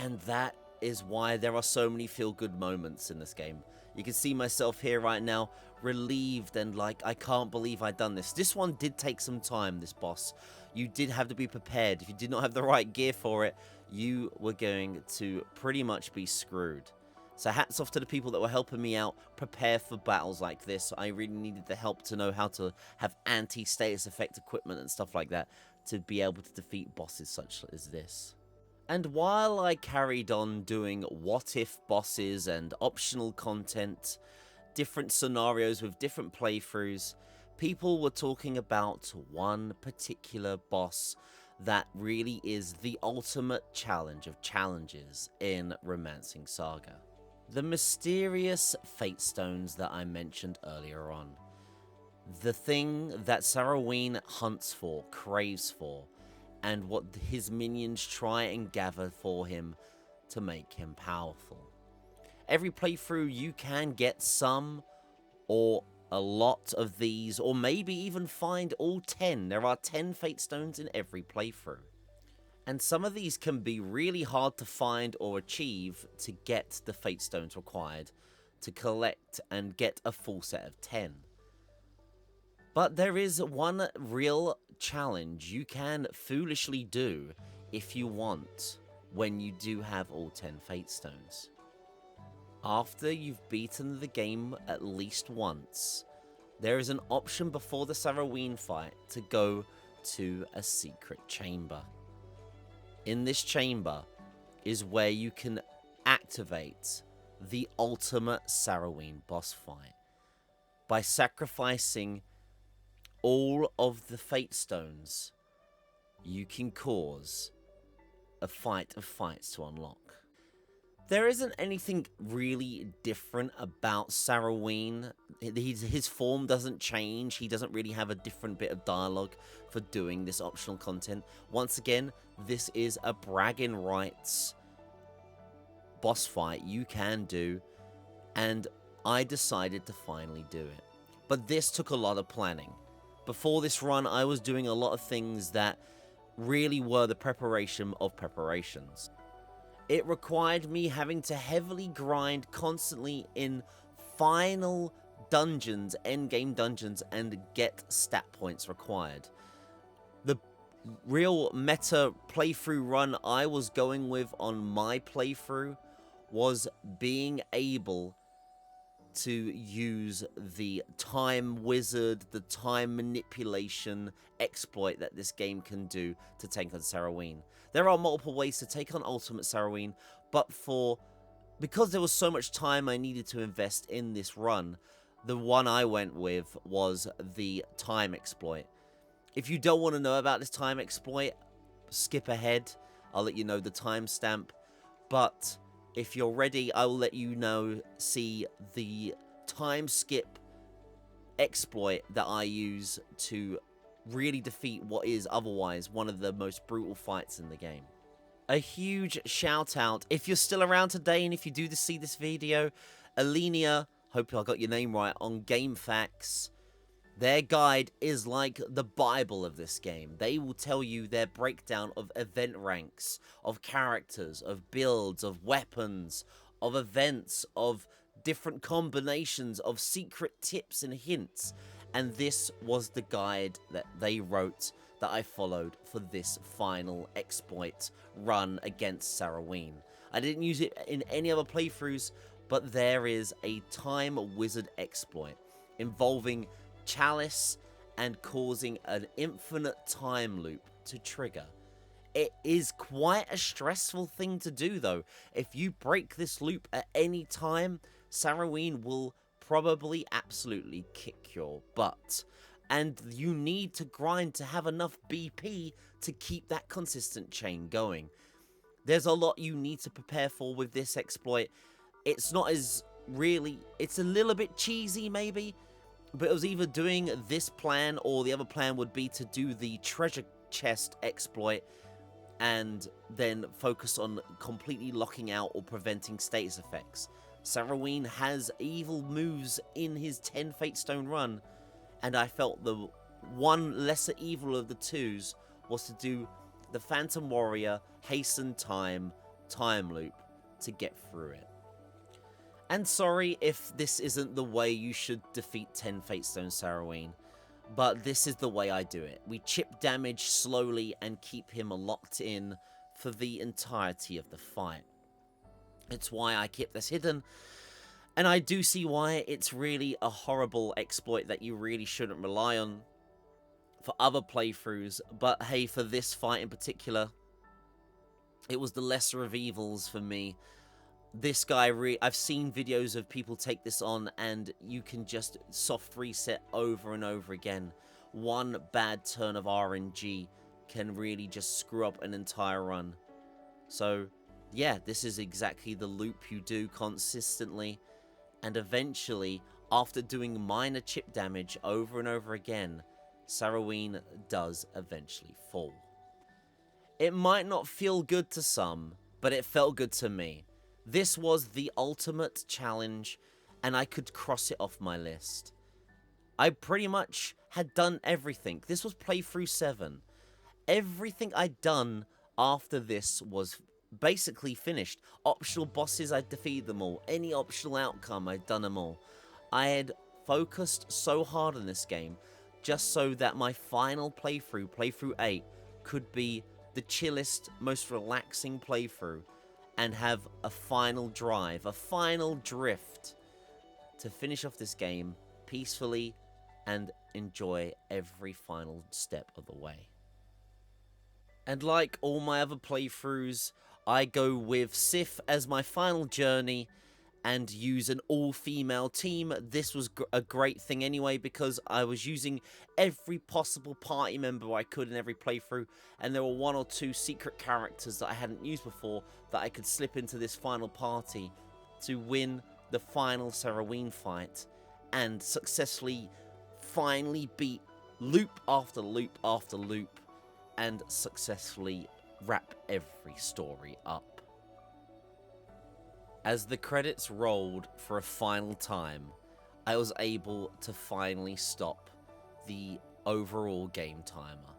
And that is why there are so many feel-good moments in this game. You can see myself here right now, relieved and like, I can't believe I've done this. This one did take some time, this boss. You did have to be prepared. If you did not have the right gear for it, you were going to pretty much be screwed. So hats off to the people that were helping me out prepare for battles like this. I really needed the help to know how to have anti-status effect equipment and stuff like that to be able to defeat bosses such as this. And while I carried on doing what-if bosses and optional content, different scenarios with different playthroughs, people were talking about one particular boss that really is the ultimate challenge of challenges in Romancing Saga. The mysterious Fate Stones that I mentioned earlier on. The thing that Saroween hunts for, craves for, and what his minions try and gather for him to make him powerful. Every playthrough you can get some or a lot of these, or maybe even find all 10. There are 10 Fate Stones in every playthrough. And some of these can be really hard to find or achieve to get the Fate Stones required to collect and get a full set of 10. But there is one real challenge you can foolishly do if you want when you do have all 10 Fate Stones. After you've beaten the game at least once, there is an option before the Saroween fight to go to a secret chamber. In this chamber is where you can activate the ultimate Saroween boss fight by sacrificing all of the Fate Stones. You can cause a fight of fights to unlock. There isn't anything really different about Saroween. His form doesn't change. He doesn't really have a different bit of dialogue for doing this optional content. Once again, this is a bragging rights boss fight you can do, and I decided to finally do it. But this took a lot of planning. Before this run, I was doing a lot of things that really were the preparation of preparations. It required me having to heavily grind constantly in final dungeons, endgame dungeons, and get stat points required. The real meta playthrough run I was going with on my playthrough was being able to use the time wizard, the time manipulation exploit that this game can do to take on Saroween. There are multiple ways to take on Ultimate Saroween, but because there was so much time I needed to invest in this run, the one I went with was the time exploit. If you don't want to know about this time exploit, skip ahead. I'll let you know the timestamp. But if you're ready, I will let you know, see the time skip exploit that I use to really defeat what is otherwise one of the most brutal fights in the game. A huge shout out, if you're still around today and if you do see this video, Alenia, hope I got your name right, on GameFAQs. Their guide is like the Bible of this game. They will tell you their breakdown of event ranks, of characters, of builds, of weapons, of events, of different combinations, of secret tips and hints. And this was the guide that they wrote that I followed for this final exploit run against Saroween. I didn't use it in any other playthroughs, but there is a time wizard exploit involving Chalice and causing an infinite time loop to trigger. It is quite a stressful thing to do though. If you break this loop at any time, Saroween will probably absolutely kick your butt. And you need to grind to have enough BP to keep that consistent chain going. There's a lot you need to prepare for with this exploit. It's not as really, it's a little bit cheesy maybe, but it was either doing this plan or the other plan would be to do the treasure chest exploit and then focus on completely locking out or preventing status effects. Saroween has evil moves in his 10 Fate Stone run, and I felt the one lesser evil of the twos was to do the Phantom Warrior Hasten Time loop to get through it. And sorry if this isn't the way you should defeat 10 Fate Stone Saroween, but this is the way I do it. We chip damage slowly and keep him locked in for the entirety of the fight. It's why I keep this hidden, and I do see why it's really a horrible exploit that you really shouldn't rely on for other playthroughs, but hey, for this fight in particular, it was the lesser of evils for me. This guy, I've seen videos of people take this on and you can just soft reset over and over again. One bad turn of RNG can really just screw up an entire run. So yeah, this is exactly the loop you do consistently, and eventually, after doing minor chip damage over and over again, Saroween does eventually fall. It might not feel good to some, but it felt good to me. This was the ultimate challenge, and I could cross it off my list. I pretty much had done everything. This was playthrough 7. Everything I'd done, after this was basically finished. Optional bosses, I'd defeated them all. Any optional outcome, I'd done them all. I had focused so hard on this game just so that my final playthrough, playthrough 8, could be the chillest, most relaxing playthrough and have a final drive, a final drift to finish off this game peacefully and enjoy every final step of the way. And like all my other playthroughs, I go with Sif as my final journey and use an all-female team. This was a great thing anyway because I was using every possible party member I could in every playthrough, and there were 1 or 2 secret characters that I hadn't used before that I could slip into this final party to win the final Saraween fight and successfully finally beat loop after loop after loop and successfully wrap every story up. As the credits rolled for a final time, I was able to finally stop the overall game timer.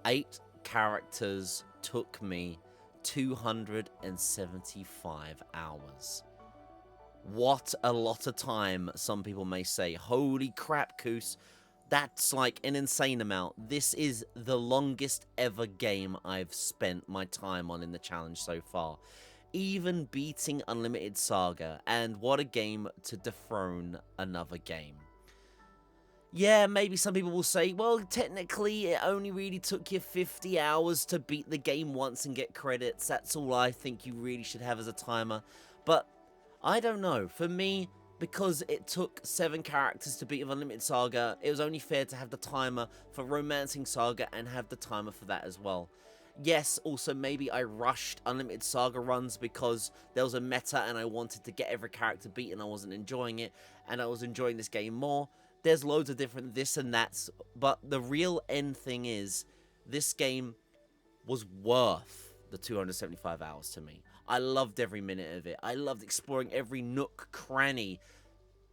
8 characters took me 275 hours. What a lot of time, some people may say. Holy crap, Koos. That's like an insane amount. This is the longest ever game I've spent my time on in the challenge so far. Even beating Unlimited SaGa, and what a game to dethrone another game. Yeah, maybe some people will say, well, technically it only really took you 50 hours to beat the game once and get credits. That's all I think you really should have as a timer. But I don't know. For me, because it took 7 characters to beat Unlimited SaGa, it was only fair to have the timer for Romancing SaGa and have the timer for that as well. Yes, also maybe I rushed Unlimited SaGa runs because there was a meta and I wanted to get every character beat and I wasn't enjoying it, and I was enjoying this game more. There's loads of different this and that's, but the real end thing is, this game was worth the 275 hours to me. I loved every minute of it. I loved exploring every nook, cranny,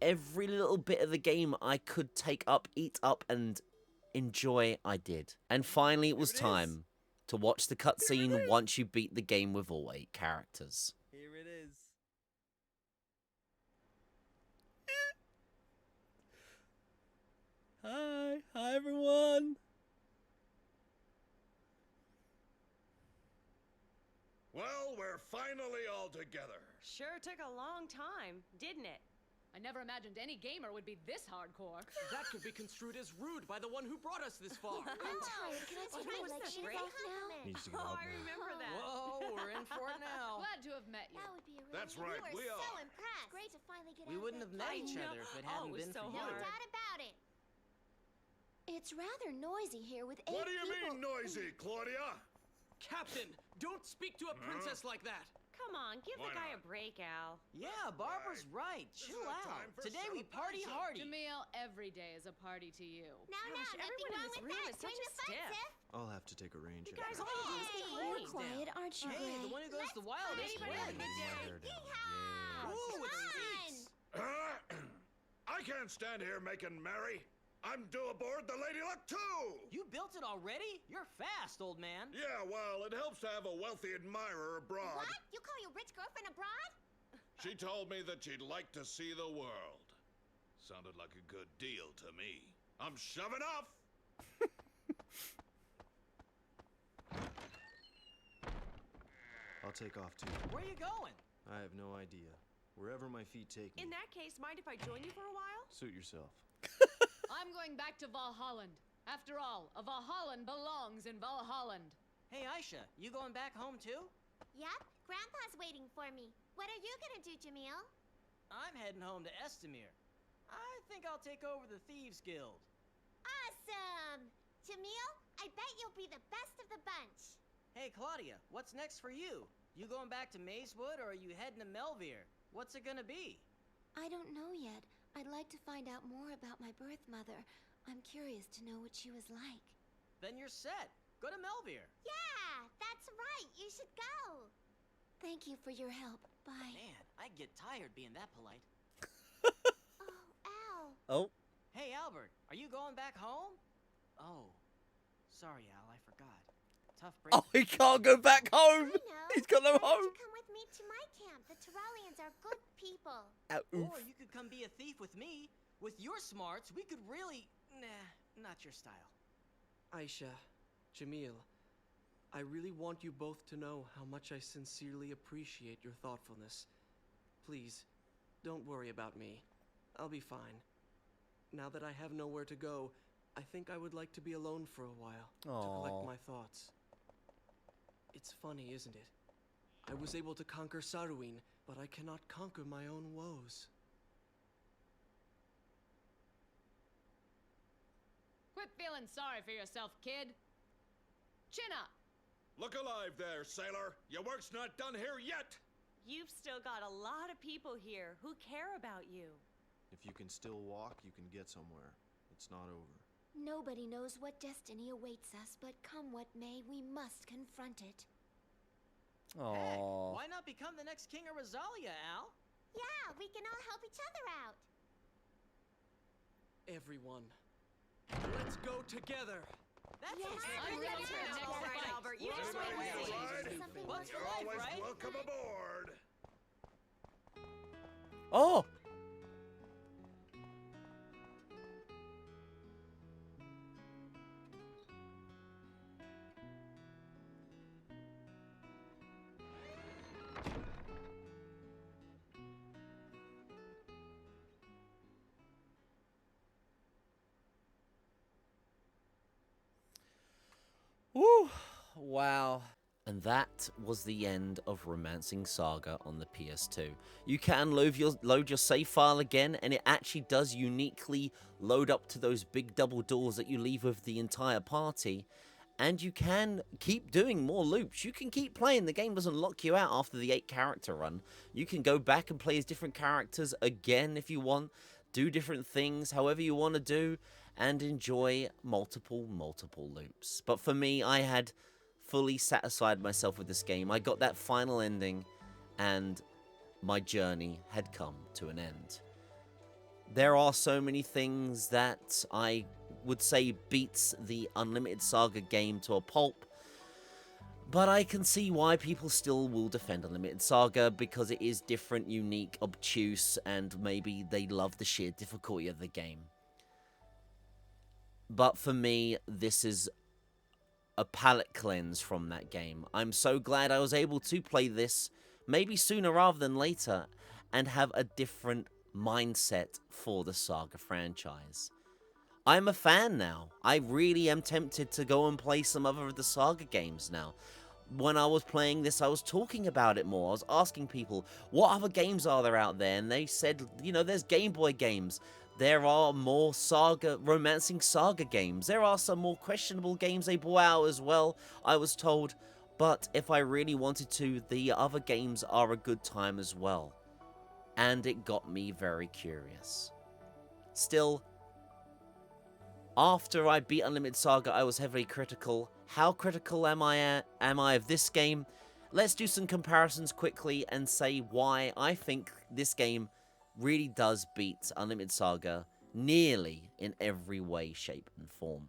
every little bit of the game I could take up, eat up, and enjoy, I did. And finally it was time to watch the cutscene once you beat the game with all 8 characters. Here it is. Hi everyone. Well, we're finally all together. Sure took a long time, didn't it? I never imagined any gamer would be this hardcore. That could be construed as rude by the one who brought us this far. I'm tired. Can I take my leggings off now? Needs to get Oh, out I now. remember that. Whoa, we're in for it now. Glad to have met you. That would be a That's right, we so are. impressed. Great to finally get We out wouldn't of have that met cage. each know. other if it Oh, hadn't it was been so for No you. hard. doubt about it. It's rather noisy here with 8 What do you people. mean noisy, Claudia? Captain, don't speak to a princess like that. Come on, give Why the guy not? a break, Al. Yeah, Barbara's right. Chill not out. time for Today we party celebration. hardy. Jamil, every day is a party to you. Now, Gosh, nothing everyone in wrong this with room that. is such Join a the fun, stiff. Sif. I'll have to take a rain You check. guys all need to Hey, stay you're down. quiet, aren't you, Hey, the Gray? one who goes the wildest Anybody have a wins. good day? Yeehaw! Ooh, Come it's on! I can't stand here making merry. I'm due aboard the Lady Luck too. You built it already? You're fast, old man. Yeah, well, it helps to have a wealthy admirer abroad. What? You call your rich girlfriend abroad? She told me that she'd like to see the world. Sounded like a good deal to me. I'm shoving off. I'll take off too. Where you going? I have no idea. Wherever my feet take me. In that case, mind if I join you for a while? Suit yourself. I'm going back to Valhalland. After all, a Valhalland belongs in Valhalland. Hey, Aisha, you going back home too? Yep, Grandpa's waiting for me. What are you gonna do, Jamil? I'm heading home to Estamir. I think I'll take over the Thieves Guild. Awesome! Jamil, I bet you'll be the best of the bunch. Hey, Claudia, what's next for you? You going back to Mazewood or are you heading to Melvere? What's it gonna be? I don't know yet. I'd like to find out more about my birth mother. I'm curious to know what she was like. Then you're set. Go to Melvere. Yeah, that's right. You should go. Thank you for your help. Bye. Man, I'd get tired being that polite. Oh, Al. Oh, Hey, Albert, are you going back home? Oh, sorry, Al, I forgot. tough break. Oh, he can't go back home. I know. He's got no Why don't home. you come with me to my camp? The Tyrellians are good people. Or you could come be a thief with me. With your smarts, we could really... Nah, not your style. Aisha, Jamil, I really want you both to know how much I sincerely appreciate your thoughtfulness. Please, don't worry about me. I'll be fine. Now that I have nowhere to go, I think I would like to be alone for a while to collect my thoughts. It's funny, isn't it? I was able to conquer Saruin, but I cannot conquer my own woes. Quit feeling sorry for yourself, kid. Chin up. Look alive there, sailor. Your work's not done here yet. You've still got a lot of people here who care about you. If you can still walk, you can get somewhere. It's not over. Nobody knows what destiny awaits us, but come what may, we must confront it. Heck, why not become the next King of Rosalia, Al? Yeah, we can all help each other out. Everyone, let's go together. That's Yes, I'm ready ready for for it. it. All right, Albert, you just wait and see. Something What's more your life, Always right? welcome aboard. Oh. Woo! Wow. And that was the end of Romancing SsGa on the PS2. You can load your save file again, and it actually does uniquely load up to those big double doors that you leave with the entire party. And you can keep doing more loops. You can keep playing. The game doesn't lock you out after the 8-character run. You can go back and play as different characters again if you want. Do different things, however you want to do, and enjoy multiple loops. But for me, I had fully satisfied myself with this game. I got that final ending, and my journey had come to an end. There are so many things that I would say beats the Unlimited SsGa game to a pulp, but I can see why people still will defend Unlimited SsGa, because it is different, unique, obtuse, and maybe they love the sheer difficulty of the game. But for me, this is a palate cleanse from that game. I'm so glad I was able to play this, maybe sooner rather than later, and have a different mindset for the SsGa franchise. I'm a fan now. I really am tempted to go and play some other of the SsGa games now. When I was playing this, I was talking about it more. I was asking people, what other games are there out there? And they said, you know, there's Game Boy games. There are more Romancing SsGa games. There are some more questionable games they brought out as well, I was told. But if I really wanted to, the other games are a good time as well. And it got me very curious. Still, after I beat Unlimited SsGa, I was heavily critical. How critical am I of this game? Let's do some comparisons quickly and say why I think this game really does beat Unlimited SsGa nearly in every way, shape, and form.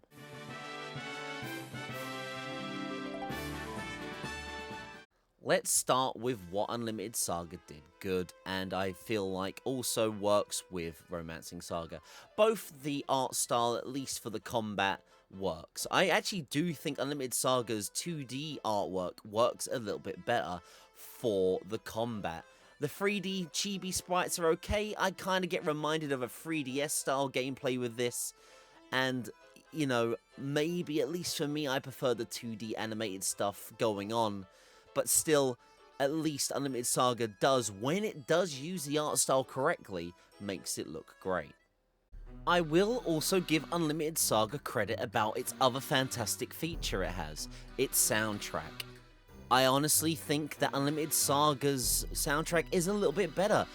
Let's start with what Unlimited SsGa did good, and I feel like also works with Romancing SsGa. Both the art style, at least for the combat, works. I actually do think Unlimited SsGa's 2D artwork works a little bit better for the combat. The 3D chibi sprites are okay. I kind of get reminded of a 3DS style gameplay with this. And, you know, maybe at least for me, I prefer the 2D animated stuff going on. But still, at least Unlimited SsGa does, when it does use the art style correctly, makes it look great. I will also give Unlimited SsGa credit about its other fantastic feature it has, its soundtrack. I honestly think that Unlimited SsGa's soundtrack is a little bit better.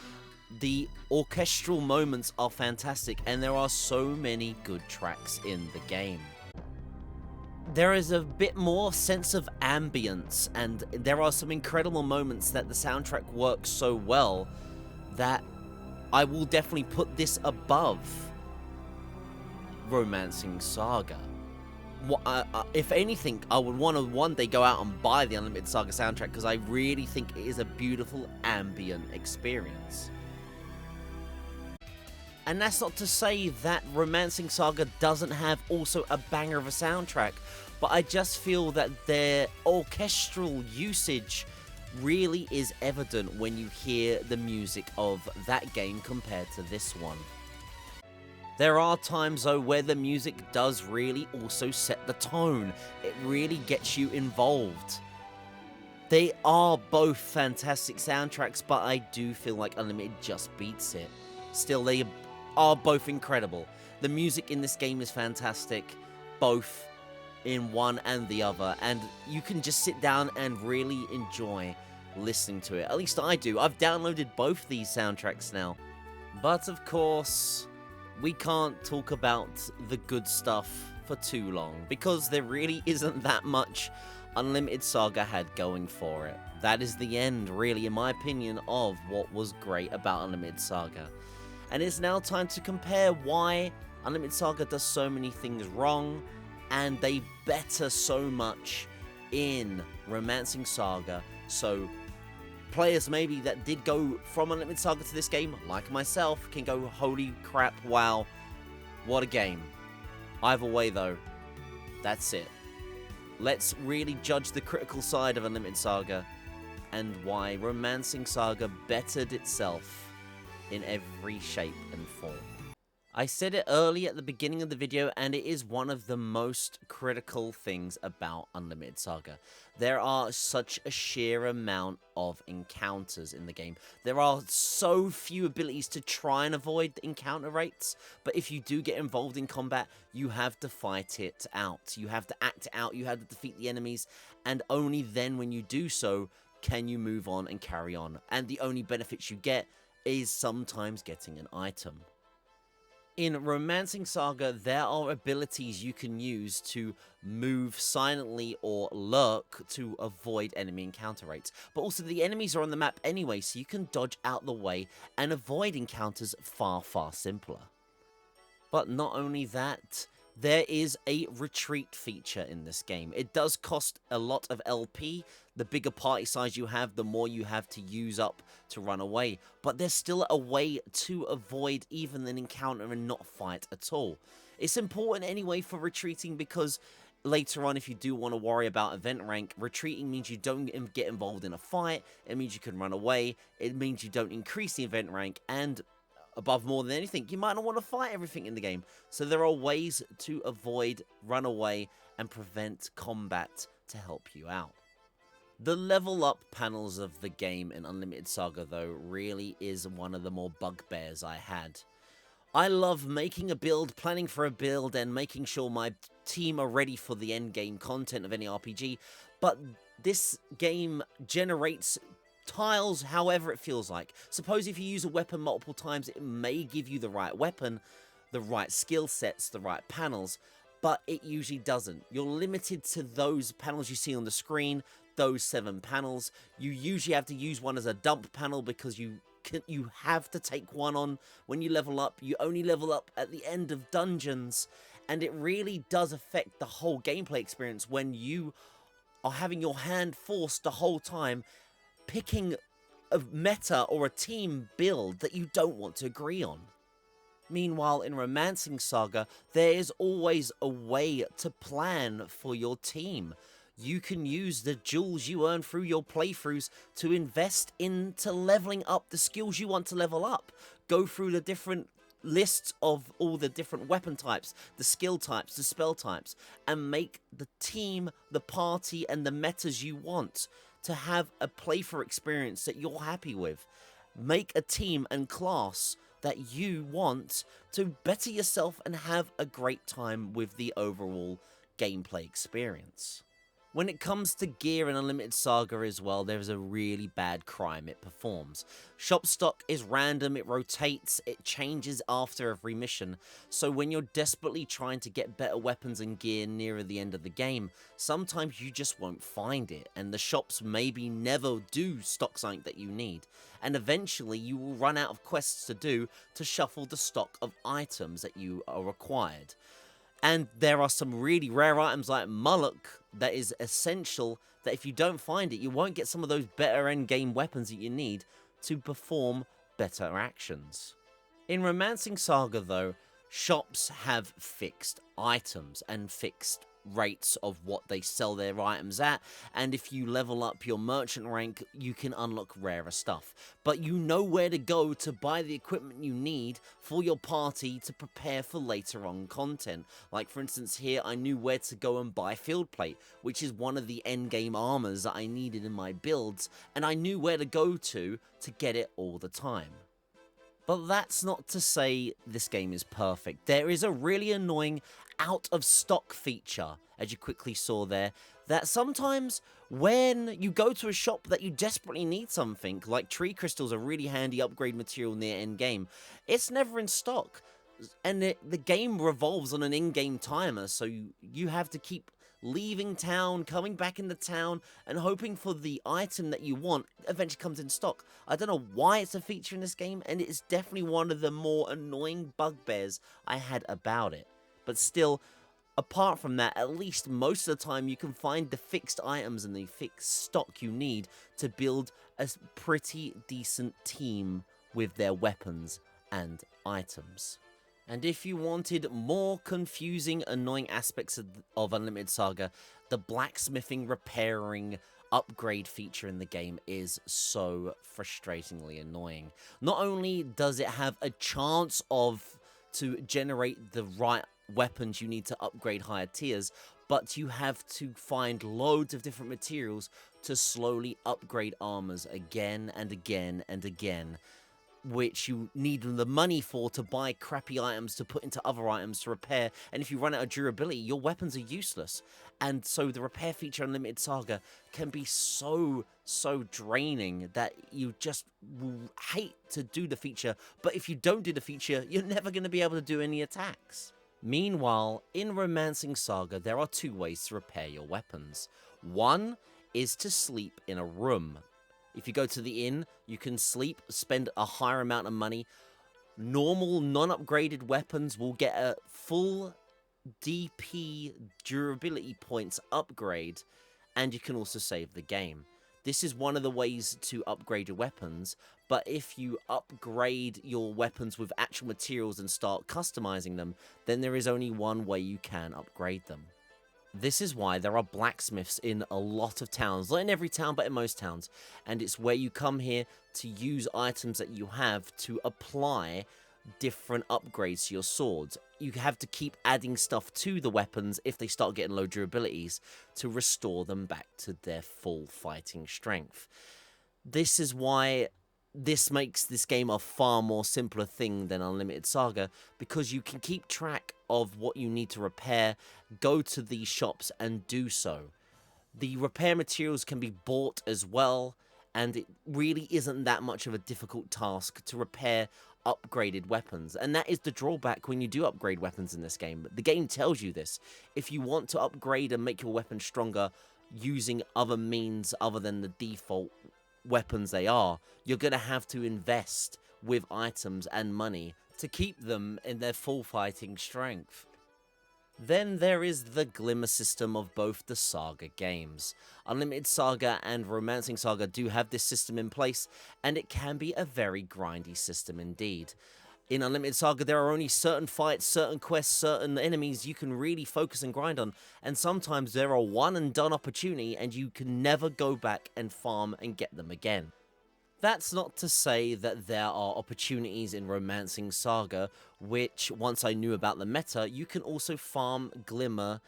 The orchestral moments are fantastic, and there are so many good tracks in the game. There is a bit more sense of ambience, and there are some incredible moments that the soundtrack works so well that I will definitely put this above Romancing SsGa. if anything, I would want to one day go out and buy the Unlimited SaGa soundtrack because I really think it is a beautiful ambient experience. And that's not to say that Romancing SaGa doesn't have also a banger of a soundtrack, but I just feel that their orchestral usage really is evident when you hear the music of that game compared to this one. There are times though where the music does really also set the tone. It really gets you involved. They are both fantastic soundtracks, but I do feel like Unlimited just beats it. Still, they are both incredible. The music in this game is fantastic, both in one and the other, and you can just sit down and really enjoy listening to it. At least I do. I've downloaded both these soundtracks now. But of course, we can't talk about the good stuff for too long, because there really isn't that much Unlimited SaGa had going for it. That is the end, really, in my opinion, of what was great about Unlimited SaGa. And it's now time to compare why Unlimited SaGa does so many things wrong, and they better so much in Romancing SaGa. So players maybe that did go from Unlimited SaGa to this game, like myself, can go, holy crap, wow, what a game. Either way though, that's it. Let's really judge the critical side of Unlimited SaGa and why Romancing SaGa bettered itself in every shape and form. I said it early at the beginning of the video, and it is one of the most critical things about Unlimited SaGa. There are such a sheer amount of encounters in the game. There are so few abilities to try and avoid the encounter rates, but if you do get involved in combat, you have to fight it out. You have to act it out, you have to defeat the enemies, and only then when you do so, can you move on and carry on. And the only benefits you get is sometimes getting an item. In Romancing SaGa, there are abilities you can use to move silently or lurk to avoid enemy encounter rates. But also the enemies are on the map anyway, so you can dodge out the way and avoid encounters far, far simpler. But not only that, there is a retreat feature in this game. It does cost a lot of LP. The bigger party size you have, the more you have to use up to run away. But there's still a way to avoid even an encounter and not fight at all. It's important anyway for retreating because later on, if you do want to worry about event rank, retreating means you don't get involved in a fight. It means you can run away. It means you don't increase the event rank, and above more than anything, you might not want to fight everything in the game. So there are ways to avoid, run away, and prevent combat to help you out. The level up panels of the game in Unlimited SaGa, though, really is one of the more bugbears I had. I love making a build, planning for a build, and making sure my team are ready for the end game content of any RPG, but this game generates tiles however it feels like. Suppose if you use a weapon multiple times, it may give you the right weapon, the right skill sets, the right panels, but it usually doesn't. You're limited to those panels you see on the screen, those 7 panels. You usually have to use one as a dump panel because you have to take one on when you level up. You only level up at the end of dungeons, and it really does affect the whole gameplay experience when you are having your hand forced the whole time picking a meta or a team build that you don't want to agree on. Meanwhile, in Romancing SaGa, there is always a way to plan for your team. You can use the jewels you earn through your playthroughs to invest into leveling up the skills you want to level up. Go through the different lists of all the different weapon types, the skill types, the spell types, and make the team, the party, and the metas you want to have a playthrough experience that you're happy with. Make a team and class that you want to better yourself and have a great time with the overall gameplay experience. When it comes to gear in Unlimited SaGa as well, there is a really bad crime it performs. Shop stock is random, it rotates, it changes after every mission, so when you're desperately trying to get better weapons and gear nearer the end of the game, sometimes you just won't find it, and the shops maybe never do stock something that you need, and eventually you will run out of quests to do to shuffle the stock of items that you are required. And there are some really rare items like Mullock that is essential, that if you don't find it, you won't get some of those better endgame weapons that you need to perform better actions. In Romancing SsGa though, shops have fixed items and fixed rates of what they sell their items at, and if you level up your merchant rank, you can unlock rarer stuff. But you know where to go to buy the equipment you need for your party to prepare for later on content. Like for instance here, I knew where to go and buy Field Plate, which is one of the endgame armors that I needed in my builds, and I knew where to go to get it all the time. But that's not to say this game is perfect. There is a really annoying out of stock feature, as you quickly saw there, that sometimes when you go to a shop that you desperately need something, like tree crystals, a really handy upgrade material near end game, it's never in stock. And the game revolves on an in-game timer, so you have to keep leaving town, coming back into town, and hoping for the item that you want eventually comes in stock. I don't know why it's a feature in this game, and it's definitely one of the more annoying bugbears I had about it. But still, apart from that, at least most of the time you can find the fixed items and the fixed stock you need to build a pretty decent team with their weapons and items. And if you wanted more confusing, annoying aspects of Unlimited SsGa, the blacksmithing, repairing, upgrade feature in the game is so frustratingly annoying. Not only does it have a chance to generate the right weapons you need to upgrade higher tiers, but you have to find loads of different materials to slowly upgrade armors again and again and again, which you need the money for to buy crappy items to put into other items to repair, and if you run out of durability, your weapons are useless. And so the repair feature in Unlimited SsGa can be so draining that you just hate to do the feature, but if you don't do the feature, you're never going to be able to do any attacks. Meanwhile, in Romancing SsGa, there are two ways to repair your weapons. One is to sleep in a room. If you go to the inn, you can sleep, spend a higher amount of money. Normal, non-upgraded weapons will get a full DP durability points upgrade, and you can also save the game. This is one of the ways to upgrade your weapons, but if you upgrade your weapons with actual materials and start customizing them, then there is only one way you can upgrade them. This is why there are blacksmiths in a lot of towns, not in every town, but in most towns, and it's where you come here to use items that you have to apply different upgrades to your swords. You have to keep adding stuff to the weapons if they start getting low durabilities to restore them back to their full fighting strength. This is why this makes this game a far more simpler thing than Unlimited SsGa, because you can keep track of what you need to repair, go to these shops and do so. The repair materials can be bought as well, and it really isn't that much of a difficult task to repair upgraded weapons, and that is the drawback when you do upgrade weapons in this game. The game tells you this. If you want to upgrade and make your weapon stronger using other means other than the default weapons they are, you're going to have to invest with items and money to keep them in their full fighting strength. Then there is the glimmer system of both the SsGa games. Unlimited SsGa and Romancing SsGa do have this system in place, and it can be a very grindy system indeed. In Unlimited SsGa, there are only certain fights, certain quests, certain enemies you can really focus and grind on, and sometimes there are one and done opportunity and you can never go back and farm and get them again. That's not to say that there are opportunities in Romancing SsGa, which, once I knew about the meta, you can also farm glimmer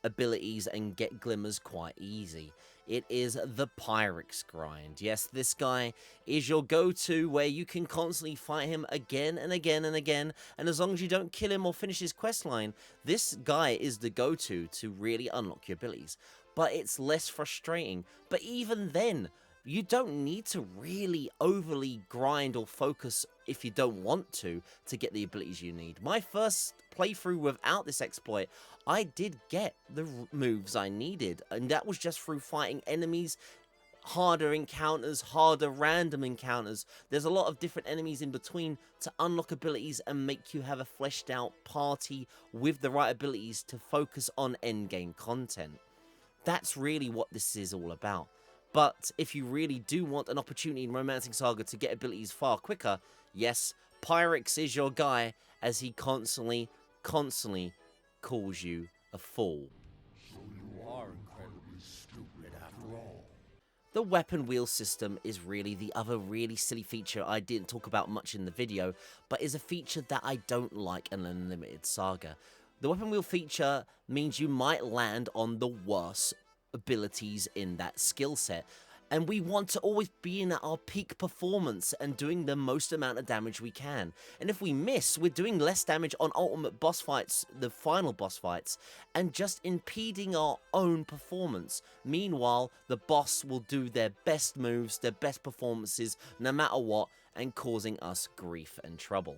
abilities and get glimmers quite easy. It is the Pyrex grind. Yes, this guy is your go-to, where you can constantly fight him again and again and again, and as long as you don't kill him or finish his questline, this guy is the go-to to really unlock your abilities. But it's less frustrating. But even then, you don't need to really overly grind or focus if you don't want to get the abilities you need. My first playthrough without this exploit, I did get the moves I needed, and that was just through fighting enemies harder encounters, harder random encounters. There's a lot of different enemies in between to unlock abilities and make you have a fleshed out party with the right abilities to focus on endgame content. That's really what this is all about. But if you really do want an opportunity in Romancing SaGa to get abilities far quicker, yes, Pyrex is your guy, as he constantly calls you a fool. So you are incredibly stupid after all. The weapon wheel system is really the other really silly feature I didn't talk about much in the video, but is a feature that I don't like in Unlimited SaGa. The weapon wheel feature means you might land on the worst abilities in that skill set, and we want to always be in our peak performance and doing the most amount of damage we can. And if we miss, we're doing less damage on ultimate boss fights, the final boss fights, and just impeding our own performance. Meanwhile, the boss will do their best moves, their best performances, no matter what, and causing us grief and trouble.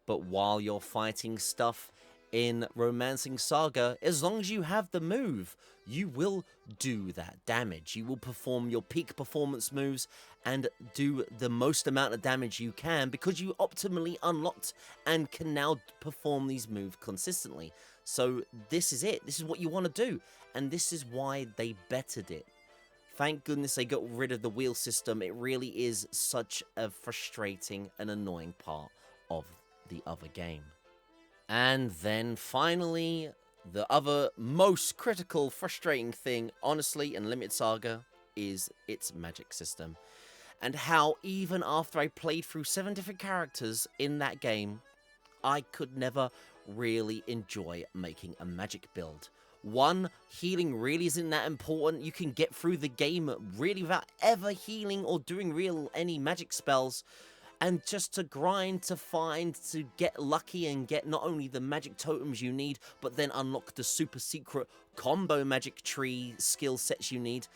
But while you're fighting stuff in Romancing SaGa, as long as you have the move, you will do that damage. You will perform your peak performance moves and do the most amount of damage you can because you optimally unlocked and can now perform these moves consistently. So this is it. This is what you want to do. And this is why they bettered it. Thank goodness they got rid of the wheel system. It really is such a frustrating and annoying part of the other game. And then finally, the other most critical, frustrating thing, honestly, in Unlimited SaGa is its magic system. And how even after I played through 7 different characters in that game, I could never really enjoy making a magic build. One, healing really isn't that important. You can get through the game really without ever healing or doing any magic spells. And just to grind, to find, to get lucky and get not only the magic totems you need, but then unlock the super secret combo magic tree skill sets you need.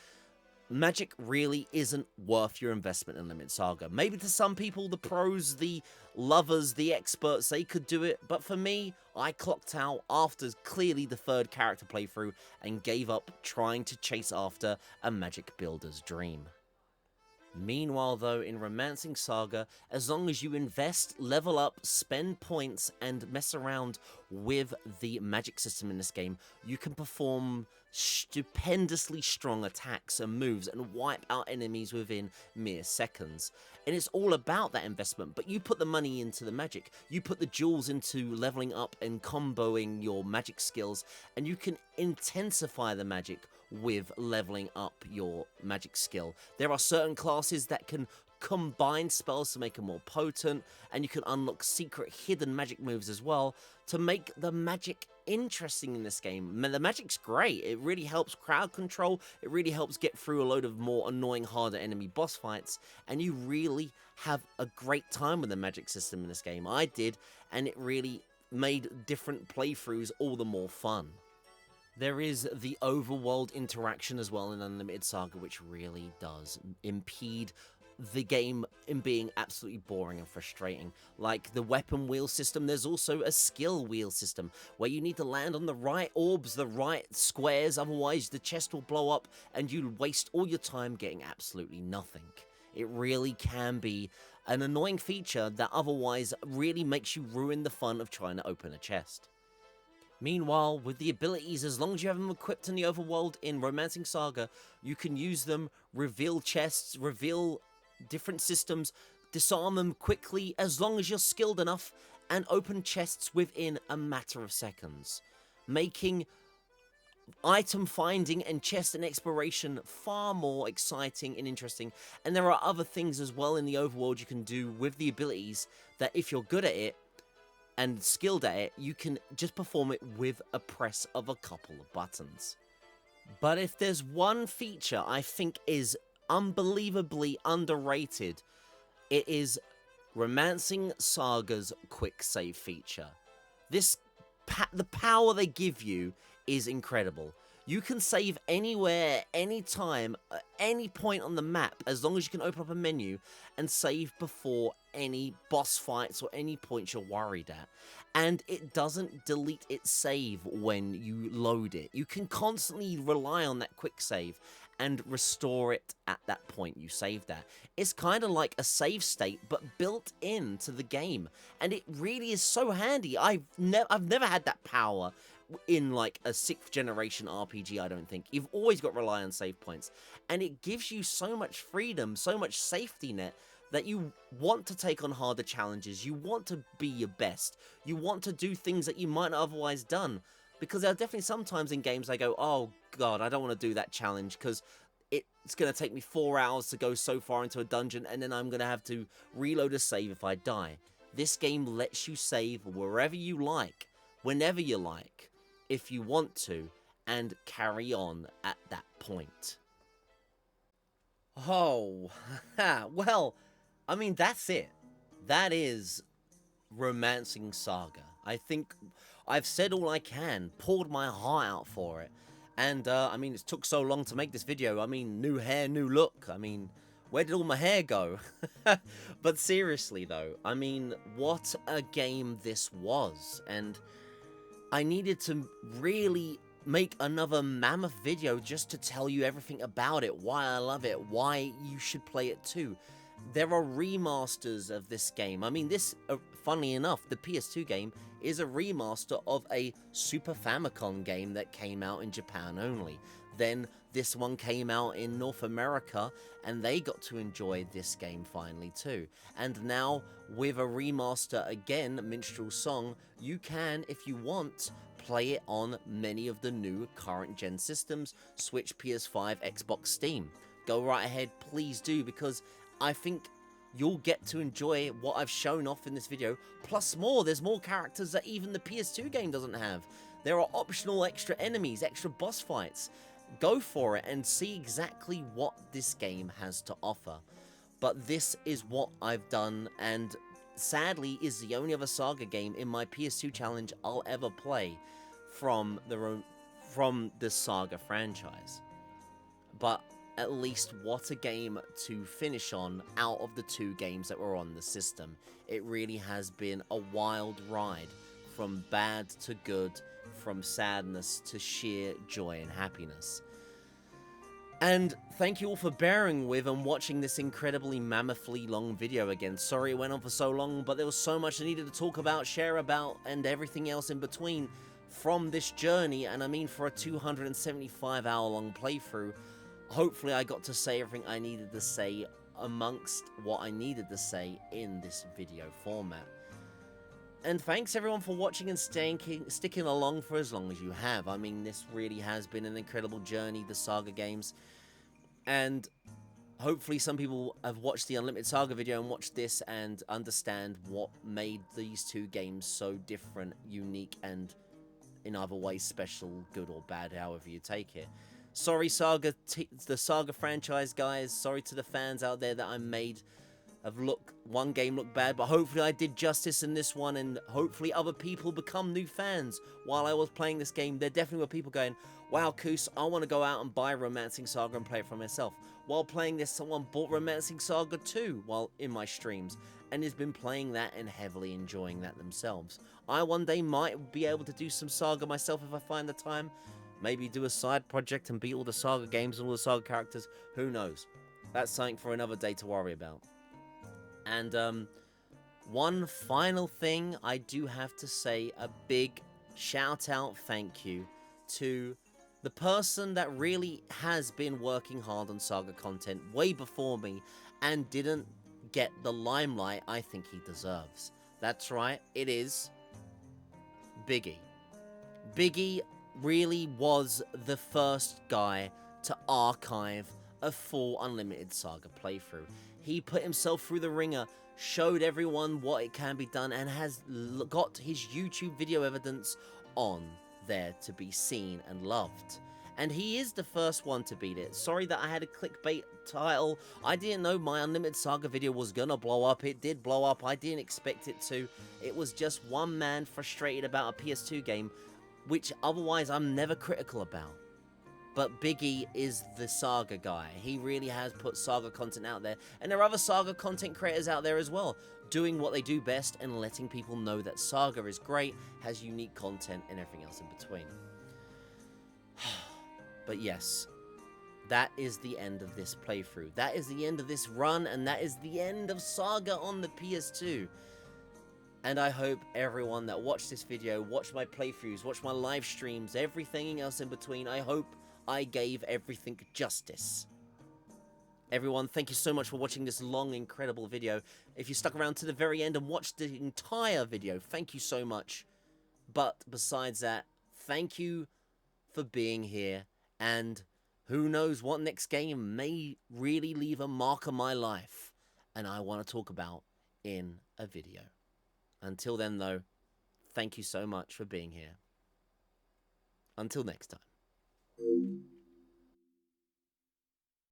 Magic really isn't worth your investment in Unlimited SaGa. Maybe to some people, the pros, the lovers, the experts, they could do it. But for me, I clocked out after clearly the 3rd character playthrough and gave up trying to chase after a magic builder's dream. Meanwhile though, in Romancing SaGa, as long as you invest, level up, spend points, and mess around with the magic system in this game, you can perform stupendously strong attacks and moves and wipe out enemies within mere seconds. And it's all about that investment, but you put the money into the magic, you put the jewels into leveling up and comboing your magic skills, and you can intensify the magic with leveling up your magic skill. There are certain classes that can combine spells to make them more potent, and you can unlock secret hidden magic moves as well to make the magic interesting in this game. The magic's great. It really helps crowd control. It really helps get through a load of more annoying, harder enemy boss fights, and you really have a great time with the magic system in this game. I did, and it really made different playthroughs all the more fun. There is the overworld interaction as well in Unlimited SaGa, which really does impede the game in being absolutely boring and frustrating. Like the weapon wheel system, there's also a skill wheel system where you need to land on the right orbs, the right squares, otherwise the chest will blow up and you'll waste all your time getting absolutely nothing. It really can be an annoying feature that otherwise really makes you ruin the fun of trying to open a chest. Meanwhile, with the abilities, as long as you have them equipped in the overworld in Romancing SaGa, you can use them, reveal chests, reveal different systems, disarm them quickly as long as you're skilled enough, and open chests within a matter of seconds, making item finding and chest and exploration far more exciting and interesting. And there are other things as well in the overworld you can do with the abilities that if you're good at it and skilled at it, you can just perform it with a press of a couple of buttons. But if there's one feature I think is unbelievably underrated, it is Romancing SaGa's quick save feature. The power they give you is incredible. You can save anywhere, anytime, at any point on the map, as long as you can open up a menu and save before any boss fights or any points you're worried at. And it doesn't delete its save when you load it. You can constantly rely on that quick save. and restore it at that point you saved at. It's kind of like a save state, but built into the game, and it really is so handy. I've never had that power in like a 6th generation RPG. I don't think you've always got to rely on save points, and it gives you so much freedom, so much safety net, that you want to take on harder challenges, you want to be your best, you want to do things that you might not otherwise done. Because there are definitely sometimes in games I go, oh god, I don't want to do that challenge because it's going to take me 4 hours to go so far into a dungeon, and then I'm going to have to reload a save if I die. This game lets you save wherever you like, whenever you like, if you want to, and carry on at that point. Oh, well, I mean, that's it. That is Romancing SsGa. I think I've said all I can, poured my heart out for it. And, I mean, it took so long to make this video. I mean, new hair, new look. I mean, where did all my hair go? But seriously, though, I mean, what a game this was. And I needed to really make another mammoth video just to tell you everything about it, why I love it, why you should play it too. There are remasters of this game. I mean, this, funnily enough, the PS2 game is a remaster of a Super Famicom game that came out in Japan only. Then this one came out in North America, and they got to enjoy this game finally too. And now, with a remaster again, Minstrel Song, you can, if you want, play it on many of the new current gen systems, Switch, PS5, Xbox, Steam. Go right ahead, please do, because I think you'll get to enjoy what I've shown off in this video, plus more. There's more characters that even the PS2 game doesn't have. There are optional extra enemies, extra boss fights. Go for it and see exactly what this game has to offer. But this is what I've done, and sadly is the only other SsGa game in my PS2 challenge I'll ever play from the SsGa franchise. But at least what a game to finish on out of the 2 games that were on the system. It really has been a wild ride, from bad to good, from sadness to sheer joy and happiness. And thank you all for bearing with and watching this incredibly mammothly long video again. Sorry it went on for so long, but there was so much I needed to talk about, share about, and everything else in between from this journey. And I mean, for a 275-hour long playthrough, hopefully I got to say everything I needed to say amongst what I needed to say in this video format. And thanks everyone for watching and sticking along for as long as you have. I mean, this really has been an incredible journey, the SsGa games. And hopefully some people have watched the Unlimited SsGa video and watched this and understand what made these 2 games so different, unique, and in other ways special, good or bad, however you take it. Sorry, the SsGa franchise guys. Sorry to the fans out there that I made of one game look bad, but hopefully I did justice in this one, and hopefully other people become new fans. While I was playing this game, there definitely were people going, wow, Koos, I want to go out and buy Romancing SsGa and play it for myself. While playing this, someone bought Romancing SsGa 2 while in my streams, and has been playing that and heavily enjoying that themselves. I one day might be able to do some SsGa myself if I find the time. Maybe do a side project and beat all the SsGa games and all the SsGa characters. Who knows? That's something for another day to worry about. And one final thing, I do have to say a big shout out thank you to the person that really has been working hard on SsGa content way before me and didn't get the limelight I think he deserves. That's right, it is Biggy. Biggy really was the first guy to archive a full Unlimited SsGa playthrough. He put himself through the ringer, showed everyone what it can be done, and has got his YouTube video evidence on there to be seen and loved. And he is the first one to beat it. Sorry that I had a clickbait title. I didn't know my Unlimited SsGa video was gonna blow up. It did blow up. I didn't expect it to. It was just one man frustrated about a PS2 game, which otherwise I'm never critical about. But Biggy is the SsGa guy. He really has put SsGa content out there. And there are other SsGa content creators out there as well, doing what they do best and letting people know that SsGa is great, has unique content, and everything else in between. But yes, that is the end of this playthrough. That is the end of this run, and that is the end of SsGa on the PS2. And I hope everyone that watched this video, watched my playthroughs, watched my live streams, everything else in between, I hope I gave everything justice. Everyone, thank you so much for watching this long, incredible video. If you stuck around to the very end and watched the entire video, thank you so much. But besides that, thank you for being here, and who knows what next game may really leave a mark on my life, and I want to talk about in a video. Until then, though, thank you so much for being here. Until next time.